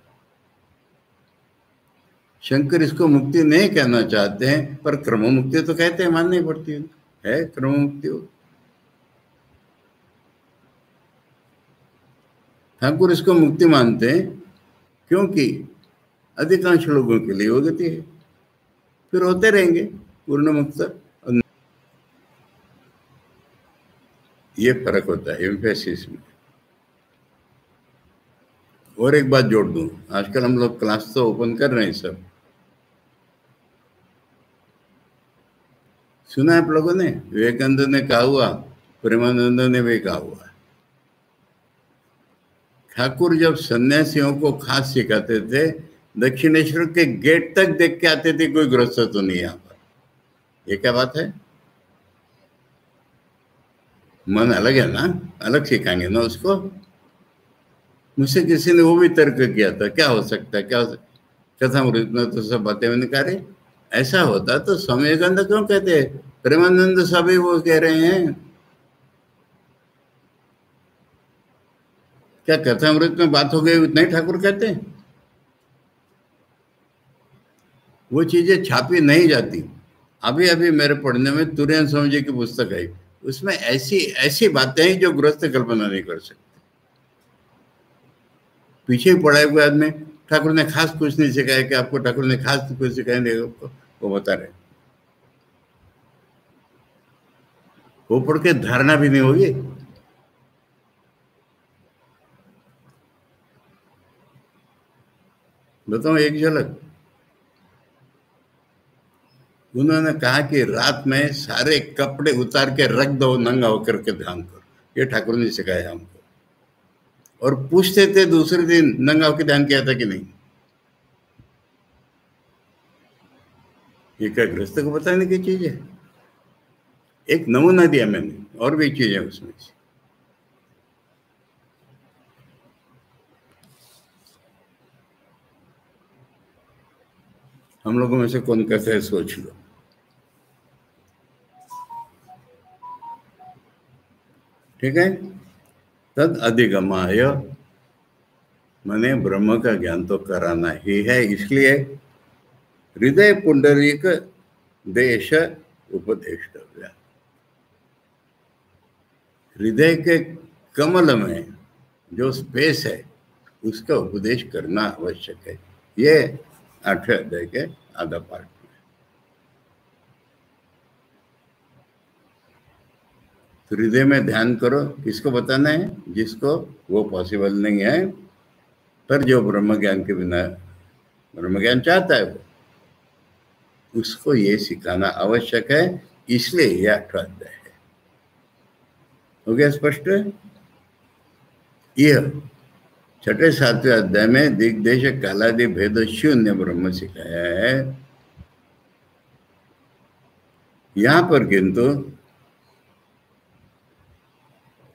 शंकर इसको मुक्ति नहीं कहना चाहते हैं, पर क्रम मुक्ति तो कहते हैं, माननी पड़ती है क्रम मुक्ति। ठाकुर इसको मुक्ति मानते हैं क्योंकि अधिकांश लोगों के लिए वो गति है, फिर होते रहेंगे पूर्ण मुक्त। ये फर्क होता है एम्फेसिस में। और एक बात जोड़ दूं, आजकल हम लोग क्लास तो ओपन कर रहे हैं सब, सुना आप लोगों ने विवेकानंद ने कहा हुआ, प्रेमानंद ने भी कहा हुआ। ठाकुर जब सन्यासियों को खास सिखाते थे, दक्षिणेश्वर के गेट तक देख के आते थे, कोई गृहस्थ तो नहीं यहाँ पर। ये क्या बात है? मन अलग है ना, अलग सिखाएंगे ना उसको। मुझसे किसी ने वो भी तर्क किया था, क्या हो सकता है, क्या हो सकता है? कथामृत में तो सब बातें मैंने कहा रहे, ऐसा होता तो स्वामी विवेकानंद क्यों कहते, प्रेमानंद सभी वो कह रहे हैं। क्या कथामृत में बात हो गई उतना ही ठाकुर कहते हैं? वो चीजें छापी नहीं जाती। अभी अभी मेरे पढ़ने में तुरैन स्वामी जी की पुस्तक आई, उसमें ऐसी ऐसी बातें हैं जो गृहस्थ कल्पना नहीं कर सकते। पीछे पढ़ाए हुए आदमी ठाकुर ने खास कुछ नहीं सिखाया कि आपको ठाकुर ने खास कुछ सिखाया नहीं, वो बता रहे, वो पढ़ के धारणा भी नहीं होगी। बताओ एक झलक। उन्होंने कहा कि रात में सारे कपड़े उतार के रख दो, नंगा होकर के ध्यान करो। ये ठाकुर ने सिखाया हमको। और पूछते थे दूसरे दिन नंगा होकर ध्यान किया था कि नहीं। ये क्या गृहस्थ को बताने की चीज है? एक नमूना दिया मैंने, और भी चीजें उसमें से। हम लोगों में से कौन कहता है सोच लो। ठीक है, तद अधिगमाय माने ब्रह्म का ज्ञान तो कराना ही है, इसलिए हृदय पुंडरीक देश उपदेष्टव्य। हृदय के कमल में जो स्पेस है उसका उपदेश करना आवश्यक है। ये 8वें अध्याय के आधा पार्ट में। तो हृदय में ध्यान करो, किसको बताना है? जिसको वो पॉसिबल नहीं है, पर जो ब्रह्म ज्ञान के बिना ब्रह्म ज्ञान चाहता है वो, उसको ये सिखाना आवश्यक है। इसलिए यह 8वां अध्याय है। हो गया स्पष्ट? यह 6, 7वें अध्याय में दिग्देश कालादि भेद शून्य ब्रह्म सिखाया है। यहां पर किंतु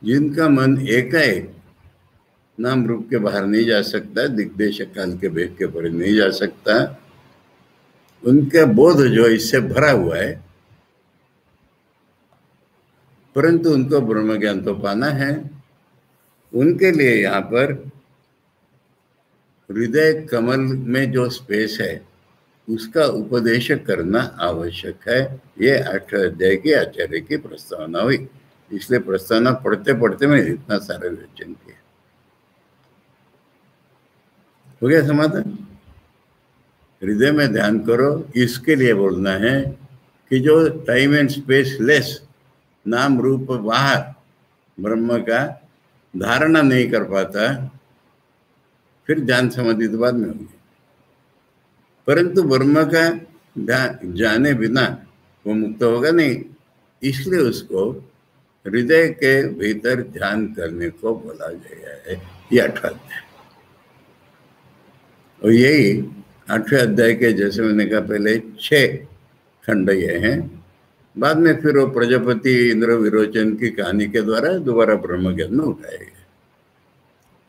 जिनका मन एकाएक नाम रूप के बाहर नहीं जा सकता, दिग्देश काल के भेद के परे नहीं जा सकता, उनका बोध जो इससे भरा हुआ है, परंतु उनको ब्रह्म ज्ञान तो पाना है, उनके लिए यहाँ पर हृदय कमल में जो स्पेस है उसका उपदेश करना आवश्यक है। ये 8वें अध्याय की आचार्य की प्रस्तावना हुई। इसलिए प्रस्तावना पढ़ते पढ़ते मैं इतना सारा विवेचन किया। हो गया समाधान? हृदय में ध्यान करो, इसके लिए बोलना है कि जो टाइम एंड स्पेस लेस नाम रूप बाहर ब्रह्म का धारणा नहीं कर पाता, फिर ध्यान समाधि तो बाद में होगी, परंतु ब्रह्म का ध्यान जाने बिना वो मुक्त होगा नहीं। इसलिए उसको हृदय के भीतर ध्यान करने को बोला गया है। ये 8वां अध्याय। और यही 8वें अध्याय के, जैसे मैंने कहा पहले, 6 खंड ये हैं। बाद में फिर वो प्रजापति इंद्र विरोचन की कहानी के द्वारा दोबारा ब्रह्म ज्ञान में उठाए गए।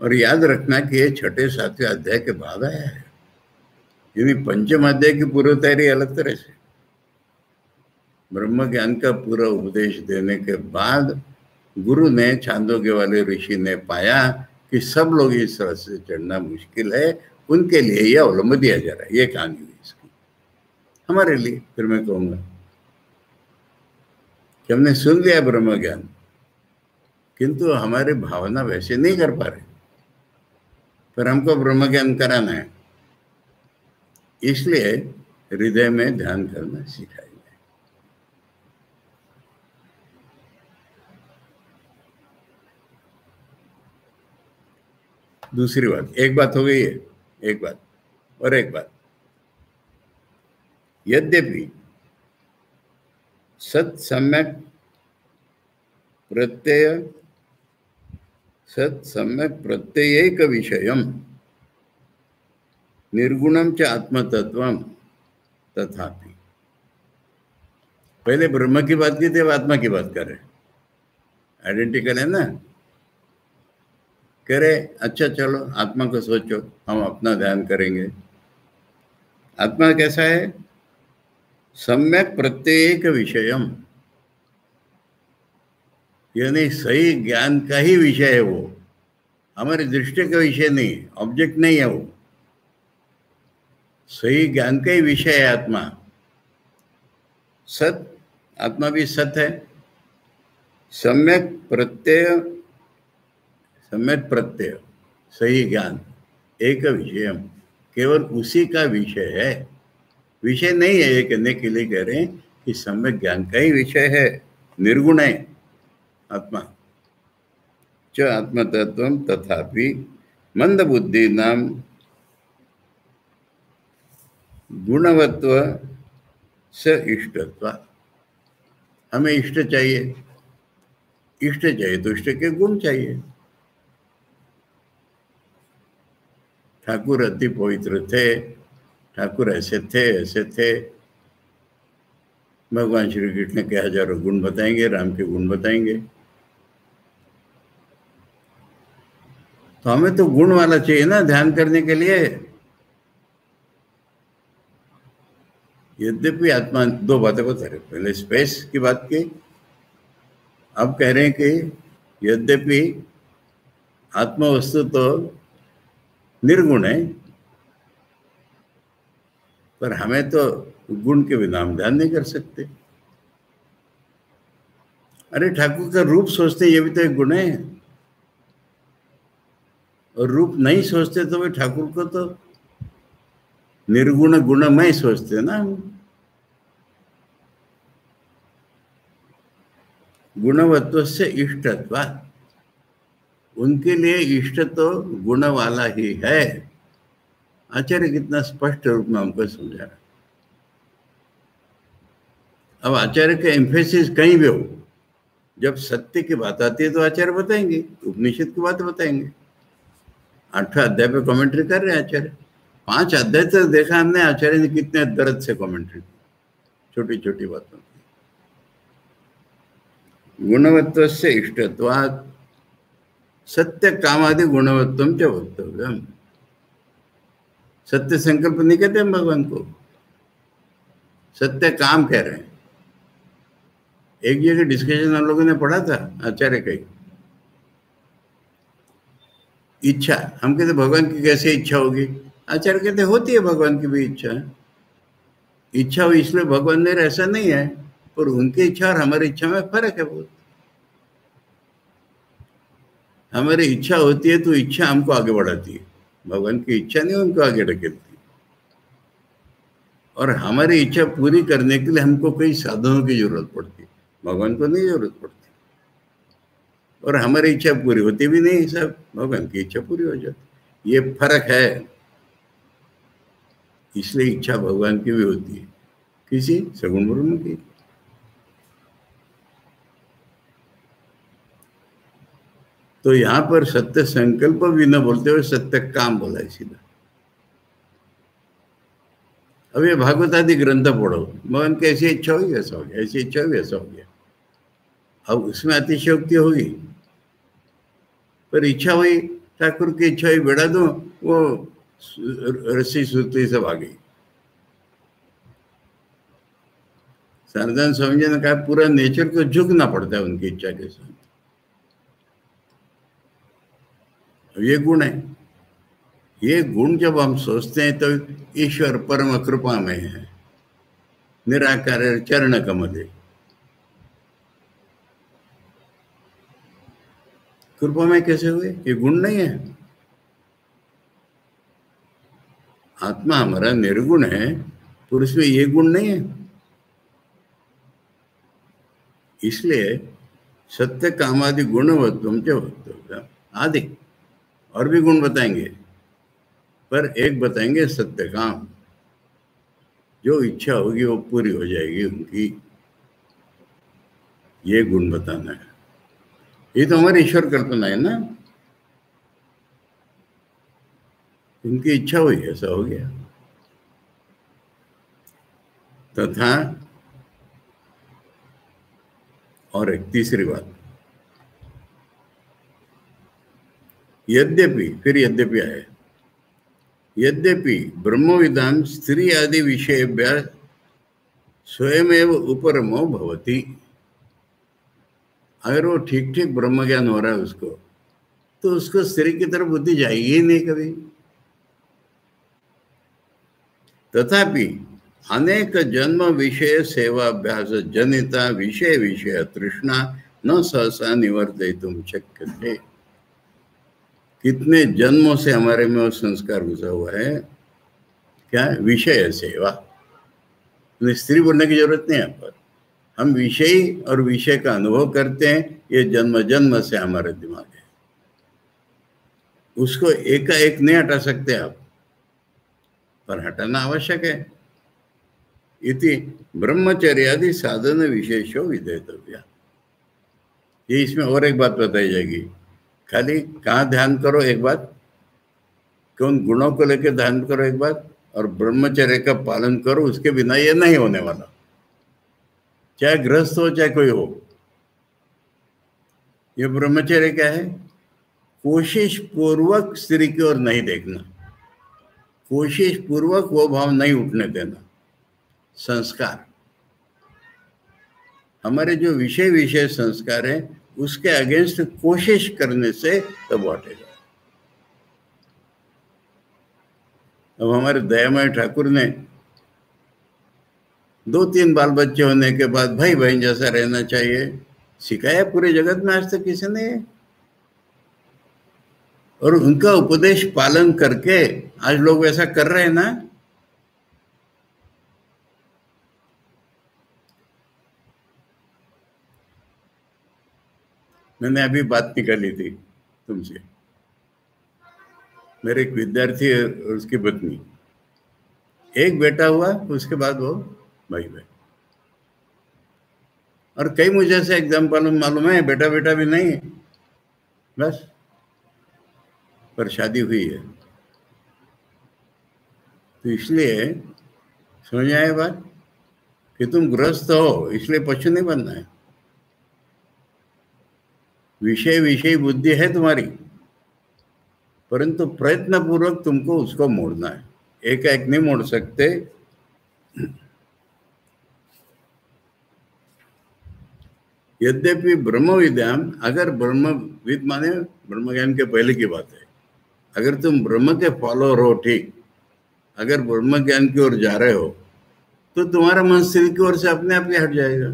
और याद रखना कि ये 6, 7वें अध्याय के बाद आया है, यानी पंचम अध्याय की पूर्व तैयारी अलग तरह से। ब्रह्म ज्ञान का पूरा उपदेश देने के बाद गुरु ने, छांदोग्य वाले ऋषि ने पाया कि सब लोग इस तरह से चढ़ना मुश्किल है, उनके लिए यह अवलंब दिया जा रहा है। ये कहानी हुई इसकी। हमारे लिए फिर मैं कहूँगा कि हमने सुन लिया ब्रह्म ज्ञान, किंतु हमारी भावना वैसे नहीं कर पा रहे, पर हमको ब्रह्म ज्ञान कराना है, इसलिए हृदय में ध्यान करना सिखाया जाए। दूसरी बात, एक बात हो गई है, एक बात और एक बात, यद्यपि सत सम्यक प्रत्ययैक विषयम निर्गुणम च आत्मतत्वम तथापि। पहले ब्रह्म की बात की थी, अब आत्मा की बात कर रहे, आइडेंटिकल है ना। कह रहे अच्छा चलो आत्मा को सोचो, हम अपना ध्यान करेंगे। आत्मा कैसा है? सम्यक प्रत्येक विषयम, यानी सही ज्ञान का ही विषय है वो, हमारी दृष्टि का विषय नहीं, ऑब्जेक्ट नहीं है वो, सही ज्ञान का ही विषय है आत्मा। सत, आत्मा भी सत है। सम्यक प्रत्यय, सही ज्ञान, एक विषयम, केवल उसी का विषय है, विषय नहीं है। ये कहने के लिए कह रहे हैं कि सम्यक ज्ञान का ही विषय है, निर्गुण है आत्मा। च आत्मतत्वम तथापि मंद बुद्धि नाम गुणवत्व स इष्टत्व। हमें इष्ट चाहिए, इष्ट चाहिए तो इष्ट के गुण चाहिए। ठाकुर अति पवित्र थे, ठाकुर ऐसे थे। भगवान श्री कृष्ण के हजारों गुण बताएंगे, राम के गुण बताएंगे। तो हमें तो गुण वाला चाहिए ना ध्यान करने के लिए। यद्यपि आत्मा, दो बातें बता रहे, पहले स्पेस की बात की, अब कह रहे हैं कि यद्यपि आत्मा वस्तु तो निर्गुण है, पर हमें तो गुण के बिना हम ध्यान नहीं कर सकते। अरे ठाकुर का रूप सोचते, ये भी तो एक गुण है, और रूप नहीं सोचते तो भाई ठाकुर को तो निर्गुण गुणमय सोचते ना हम। गुणवत्व से इष्टत्व, उनके लिए इष्ट तो गुण वाला ही है। आचार्य कितना स्पष्ट रूप में हमको समझा रहा। अब आचार्य का एम्फेसिस कहीं भी हो, जब सत्य की बात आती है तो आचार्य बताएंगे, उपनिषद की बात बताएंगे। 8वां अध्याय पे कमेंट्री कर रहे हैं आचार्य। 5 अध्याय तक देखा हमने आचार्य ने कितने दर्द से कमेंट्री की, छोटी छोटी बातों की। गुणवत्व से इष्टत्वात् सत्य कामादि गुणवत्वम च वक्तव्यम। सत्य संकल्प नहीं कहते हम भगवान को, सत्य काम कह रहे हैं। एक जगह डिस्कशन हम लोगों ने पढ़ा था आचार्य का, इच्छा, हम कहते भगवान की कैसे इच्छा होगी? आचार्य कहते होती है भगवान की भी इच्छा। इच्छा हुई इसलिए भगवान ने, ऐसा नहीं है, पर उनकी इच्छा और हमारी इच्छा में फर्क है बहुत। हमारी इच्छा होती है तो इच्छा हमको आगे बढ़ाती है, भगवान की इच्छा नहीं उनको आगे ढकेलती। और हमारी इच्छा पूरी करने के लिए हमको कई साधनों की जरूरत पड़ती है, भगवान को नहीं जरूरत पड़ती। और हमारी इच्छा पूरी होती भी नहीं, सब भगवान की इच्छा पूरी हो जाती। ये फर्क है, इसलिए इच्छा भगवान की भी होती है, किसी सगुण ब्रह्म की। तो यहां पर सत्य संकल्प भी न बोलते हुए सत्य काम बोला है सीधा। अब ये भागवत आदि ग्रंथ पढ़ो, भगवान की ऐसी इच्छा हुई ऐसा हो गया, ऐसी इच्छा हुई ऐसा हो गया। अब उसमें अतिशयोक्ति होगी, पर इच्छा हुई, ठाकुर की इच्छा हुई, बेड़ा दो, वो रस्सी सूत्री सब आ गई। सनातन स्वामी जी ने कहा पूरा नेचर को झुकना पड़ता है उनकी इच्छा के साथ। ये गुण है। ये गुण जब हम सोचते हैं तो ईश्वर परम कृपा में है, निराकार चरण कमल। कृपा में कैसे हुए? ये गुण नहीं है। आत्मा हमारा निर्गुण है, पुरुष में ये गुण नहीं है। इसलिए सत्य कामादि गुणवत्तम च वक्तव्यम आदि और भी गुण बताएंगे, पर एक बताएंगे सत्य काम। जो इच्छा होगी वो पूरी हो जाएगी उनकी, ये गुण बताना है। ये तो हमारी ईश्वर कल्पना है ना, उनकी इच्छा हुई ऐसा हो गया। तथा और एक तीसरी बात, यद्यपि, फिर यद्यपि आए, यद्यपि ब्रह्मविदां स्त्री आदि विषयेभ्यः स्वयमेव उपरमो भवति। अगर वो ठीक ठीक ब्रह्म ज्ञान हो रहा है उसको, तो उसको स्त्री की तरफ बुद्धि जाएगी ही नहीं कभी। तथापि अनेक जन्म विषय सेवाभ्यास जनिता विषय विषय तृष्णा न सहसा निवर्तयितुं शक्यते। कितने जन्मों से हमारे में वो संस्कार घुसा हुआ है, क्या विषय सेवा। स्त्री बोलने की जरूरत नहीं है यहाँ पर। हम विषय और विषय का अनुभव करते हैं, ये जन्म जन्म से हमारा दिमाग है, उसको एकाएक नहीं हटा सकते आप, पर हटाना आवश्यक है। इति ब्रह्मचर्यादि साधन विशेषो विधेयतव्य। ये इसमें और एक बात बताई जाएगी। खाली कहाँ ध्यान करो एक बात, कौन गुणों को लेकर ध्यान करो एक बात, और ब्रह्मचर्य का पालन करो, उसके बिना ये नहीं होने वाला। चाहे गृहस्थ हो चाहे कोई हो, ये ब्रह्मचर्य क्या है? कोशिश पूर्वक स्त्री की ओर नहीं देखना, कोशिश पूर्वक वो भाव नहीं उठने देना। संस्कार, हमारे जो विषय विषय संस्कार है उसके अगेंस्ट कोशिश करने से तब हटेगा। अब हमारे दयामय ठाकुर ने 2-3 बाल बच्चे होने के बाद भाई बहन जैसा रहना चाहिए सिखाया पूरे जगत में, आज तक किसी ने। और उनका उपदेश पालन करके आज लोग वैसा कर रहे हैं ना। मैंने अभी बात निकाली थी तुमसे, मेरे एक विद्यार्थी है और उसकी पत्नी, एक बेटा हुआ, उसके बाद वो भाई भाई। और कई मुझे ऐसे एग्जाम्पल मालूम है, बेटा बेटा भी नहीं है बस, पर शादी हुई है। तो इसलिए समझ आए बात कि तुम गृहस्थ हो इसलिए पशु नहीं बनना है। विषय विषय बुद्धि है तुम्हारी, परंतु प्रयत्न पूर्वक तुमको उसको मोड़ना है, एक नहीं मोड़ सकते। यद्यपि ब्रह्म विद्याम, अगर ब्रह्मविद माने ब्रह्म ज्ञान के पहले की बात है, अगर तुम ब्रह्म के फॉलोअर हो, ठीक, अगर ब्रह्म ज्ञान की ओर जा रहे हो तो तुम्हारा मन स्त्री की ओर से अपने आप ही हट जाएगा।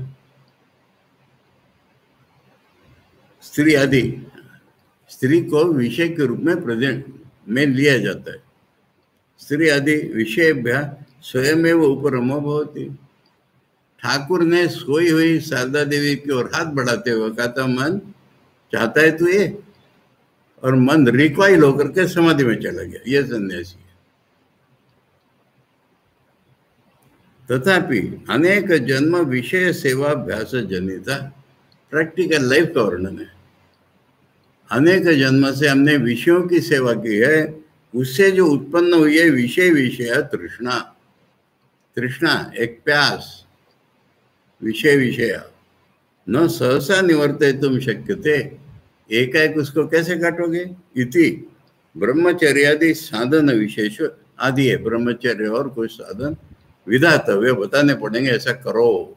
स्त्री आदि, स्त्री को विषय के रूप में प्रेजेंट में लिया जाता है। स्त्री आदि विषयभ्य स्वयमेव उपरमो भवति। ठाकुर ने सोई हुई शारदा देवी की ओर हाथ बढ़ाते हुए कहा था, मन चाहता है तू ये, और मन रिकॉइल होकर के समाधि में चला गया। ये सन्यासी है। तथापि अनेक जन्म विषय सेवाभ्यास जनिता, प्रैक्टिकल लाइफ का वर्णन है। अनेक जन्म से हमने विषयों की सेवा की है, उससे जो उत्पन्न हुई है विषय विषय तृष्णा। तृष्णा एक प्यास, विषय विषय न सहसा निवर्तयितुं शक्यते, एकाएक उसको कैसे काटोगे। इति ब्रह्मचर्यादि साधन विशेष आदि है। ब्रह्मचर्य और कुछ साधन विधातव्य बताने पड़ेंगे, ऐसा करो।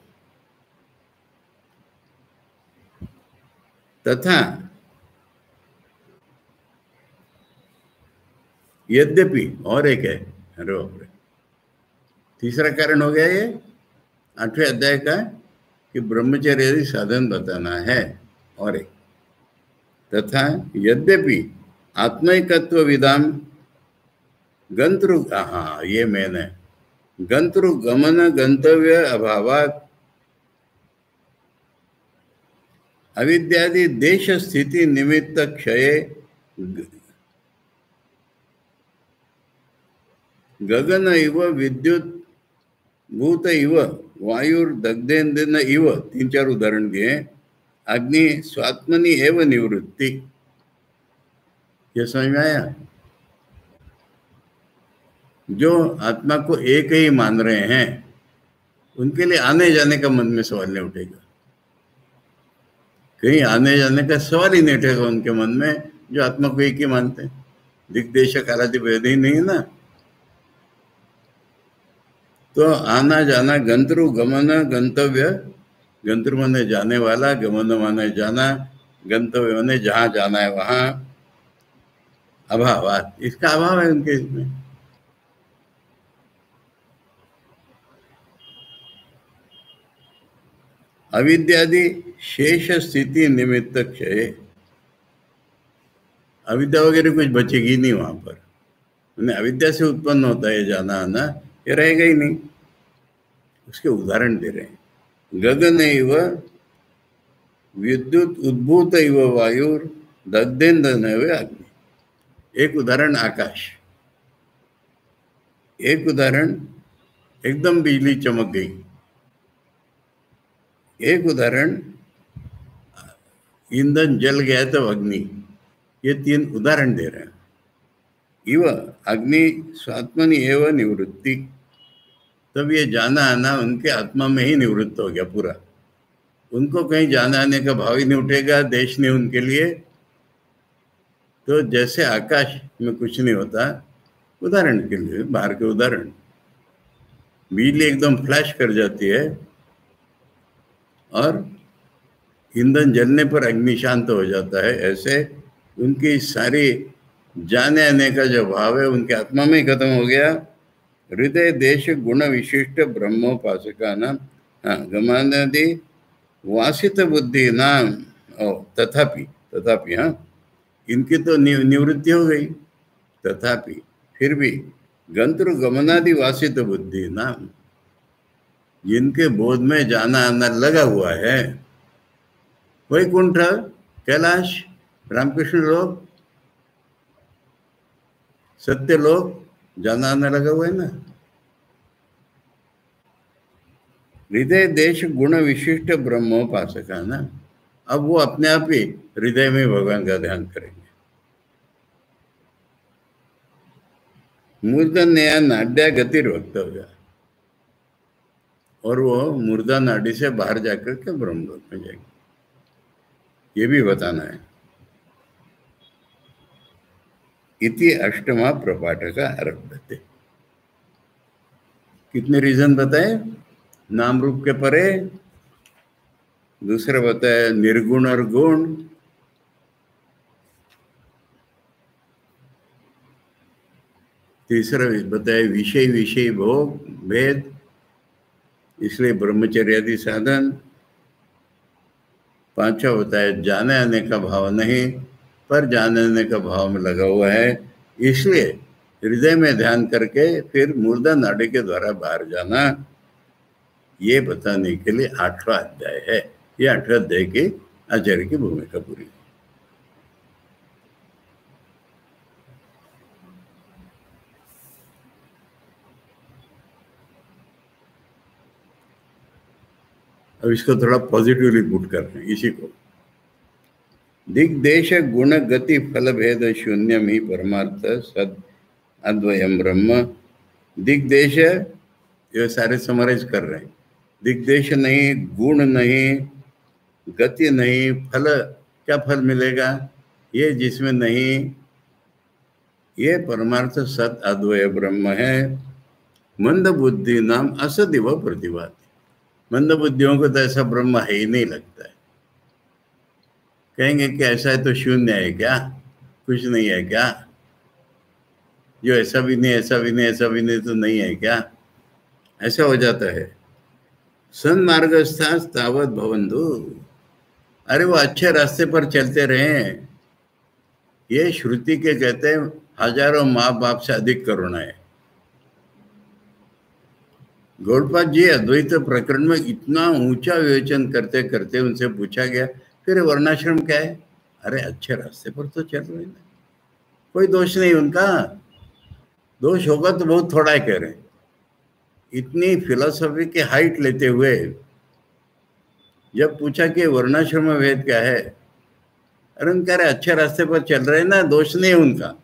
तथा यद्यपि, और एक है, अरे बाप रे, तीसरा कारण हो गया ये 8वें अध्याय का, कि ब्रह्मचर्य यदि साधन बताना है। और एक तथा यद्यपि आत्मैकत्व विदाम गंतृ, हाँ ये मेन है, गंतृ गमन गंतव्य अभावात अविद्यादि देश स्थिति निमित्त क्षये गगन इव विद्युत भूत इव वायुर दग्धेन्द्रन इव, 3-4 उदाहरण दिए। अग्नि स्वात्मनि एव निवृत्ति, ये समझ में आया? जो आत्मा को एक ही मान रहे हैं उनके लिए आने जाने का मन में सवाल नहीं उठेगा, कहीं आने जाने का सवाल ही नहीं उठेगा उनके मन में, जो आत्मा को एक ही मानते हैं। दिग्देश कालादि भेद ही नहीं है ना। तो आना जाना, गंतरु गमन गंतव्य, गंतरु माने जाने वाला, गमन माने जाना, गंतव्य माने जहां जाना है वहां, अभावात, इसका अभाव है उनके इसमें। अविद्यादि शेष स्थिति निमित्त क्षय, अविद्या वगैरह कुछ बचेगी नहीं वहां पर, अविद्या से उत्पन्न होता है जाना आना, ये रहेगा ही नहीं। उसके उदाहरण दे रहे हैं, गगन इव विद्युत उद्भूत इव वायुर दग्धेन्द्रन इव अग्नि। एक उदाहरण आकाश, एक उदाहरण एकदम बिजली चमक गई, एक उदाहरण ईंधन जल गया तो अग्नि। ये 3 उदाहरण दे रहे हैं। इव अग्नि स्वात्मनि एव निवृत्ति, तब ये जाना आना उनके आत्मा में ही निवृत्त हो गया पूरा, उनको कहीं जाना आने का भाव ही नहीं उठेगा, देश नहीं उनके लिए। तो जैसे आकाश में कुछ नहीं होता, उदाहरण के लिए बाहर के उदाहरण, बिजली एकदम फ्लैश कर जाती है और ईंधन जलने पर अग्नि शांत हो जाता है, ऐसे उनकी सारी जाने आने का जो भाव है उनके आत्मा में ही खत्म हो गया। हृदय देश गुण विशिष्ट ब्रह्मोपासका नाम, हाँ, गमानादि वासित बुद्धि नाम, तथापि हाँ, इनकी तो निवृत्ति हो गई, तथापि फिर भी गंतृ गमनादि वासित बुद्धि नाम, जिनके बोध में जाना आना लगा हुआ है, वैकुंठ कैलाश रामकृष्ण लोग सत्य लोग, जाना आना लगा हुआ है ना। हृदय देश गुण विशिष्ट ब्रह्मोपासका ना, अब वो अपने आप ही हृदय में भगवान का ध्यान करेंगे। मूर्धन्या नाड्या गतिर वक्तव्य, और वो मूर्धा नाड़ी से बाहर जाकर के ब्रह्मलोक में जाएंगे, ये भी बताना है। इति अष्टमा प्रपाठक आरभ्यते। कितने रीजन बताए? नाम रूप के परे, दूसरा बताया निर्गुण और गुण, तीसरा बताया विषय विषय भोग भेद, इसलिए ब्रह्मचर्यादि साधन, पांचवा बताया जाने आने का भाव नहीं, पर जाने आने का भाव में लगा हुआ है, इसलिए हृदय में ध्यान करके फिर मूर्धा नाड़ी के द्वारा बाहर जाना, ये बताने के लिए 8वां अध्याय है। ये 8वें अध्याय की आचार्य की भूमिका पूरी। अब इसको थोड़ा पॉजिटिवली पुट कर रहे हैं इसी को। दिग्देश गुण गति फल भेद शून्यम ही परमार्थ सद अद्वयम ब्रह्म। दिग्देश, ये सारे समराइज कर रहे हैं। दिग्देश नहीं, गुण नहीं, गति नहीं, फल, क्या फल मिलेगा ये जिसमें नहीं, ये परमार्थ सत अद्वय ब्रह्म है। मंद बुद्धि नाम असदिव प्रतिभाति, मंद बुद्धियों को तो ऐसा ब्रह्म है ही नहीं लगता है, कहेंगे कि ऐसा है तो शून्य है क्या, कुछ नहीं है क्या, जो ऐसा भी नहीं ऐसा भी नहीं ऐसा भी नहीं तो नहीं है क्या, ऐसा हो जाता है। सन्मार्गस्था तावत भवन्तु, अरे वो अच्छे रास्ते पर चलते रहे। ये श्रुति के कहते हैं हजारों माँ बाप से अधिक करुणा है। गौड़पाद जी अद्वैत प्रकरण में इतना ऊंचा विवेचन करते करते उनसे पूछा गया फिर वर्णाश्रम क्या है, अरे अच्छे रास्ते पर तो चल रहे हैं, कोई दोष नहीं उनका, दोष होगा तो बहुत थोड़ा है कह रहे हैं। इतनी फिलोसफी की हाइट लेते हुए जब पूछा कि वर्णाश्रम में भेद क्या है, अरे उन कह रहे अच्छे रास्ते पर चल रहे हैं ना, दोष नहीं है उनका,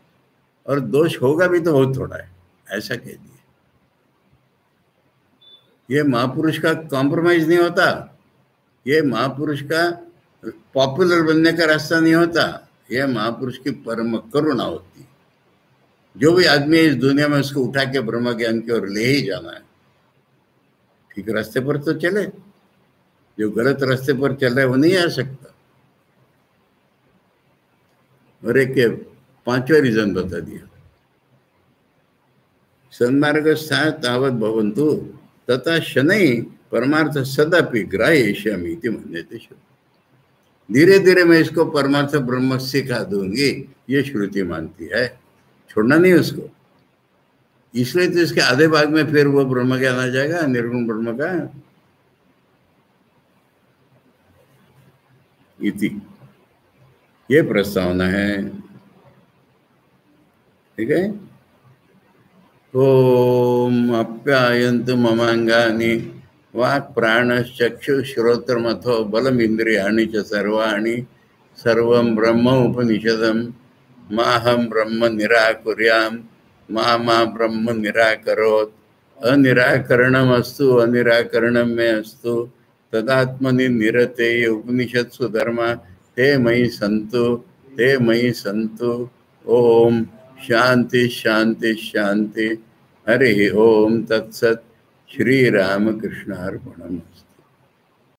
और दोष होगा भी तो बहुत थोड़ा है, ऐसा कह दिया। ये महापुरुष का कॉम्प्रोमाइज नहीं होता, ये महापुरुष का पॉपुलर बनने का रास्ता नहीं होता, ये महापुरुष की परम करुणा होती है। जो भी आदमी इस दुनिया में उसको उठा के ब्रह्म ज्ञान की ओर ले ही जाना है, ठीक रास्ते पर तो चले, जो गलत रास्ते पर चल रहा है वो नहीं आ सकता। और एक पांचवा रीजन बता दिया, सन्मार्गस्था तावत भवन्तु तथा शनै परमार्थ सदापि ग्राह्येष्यामि इति मन्यते श्रुति। धीरे धीरे मैं इसको परमार्थ ब्रह्म सिखा दूंगी, ये श्रुति मानती है, छोड़ना नहीं उसको। इसलिए तो इसके आधे भाग में फिर वो ब्रह्म ज्ञान आ जाएगा, निर्गुण ब्रह्म का इति, ये प्रस्तावना है। ठीक है। ओम आप्यायन्तु ममांगानि वाक् प्राणश्चक्षुश्रोत्रमथो बलमिन्द्रियाणि च सर्वाणि सर्वं ब्रह्म उपनिषदं माहं ब्रह्म निराकुर्याम् मा ब्रह्म निराकरोत्। अनिराकरणमस्तु अनिराकरणं मे अस्तु तदात्मनि निरते उपनिषत्सु धर्मा ते मयि सन्तु ते मयि सन्तु। ओम शांति शांति शांति। हरि ओम तत्सत। श्री रामकृष्णार्पणमस्तु।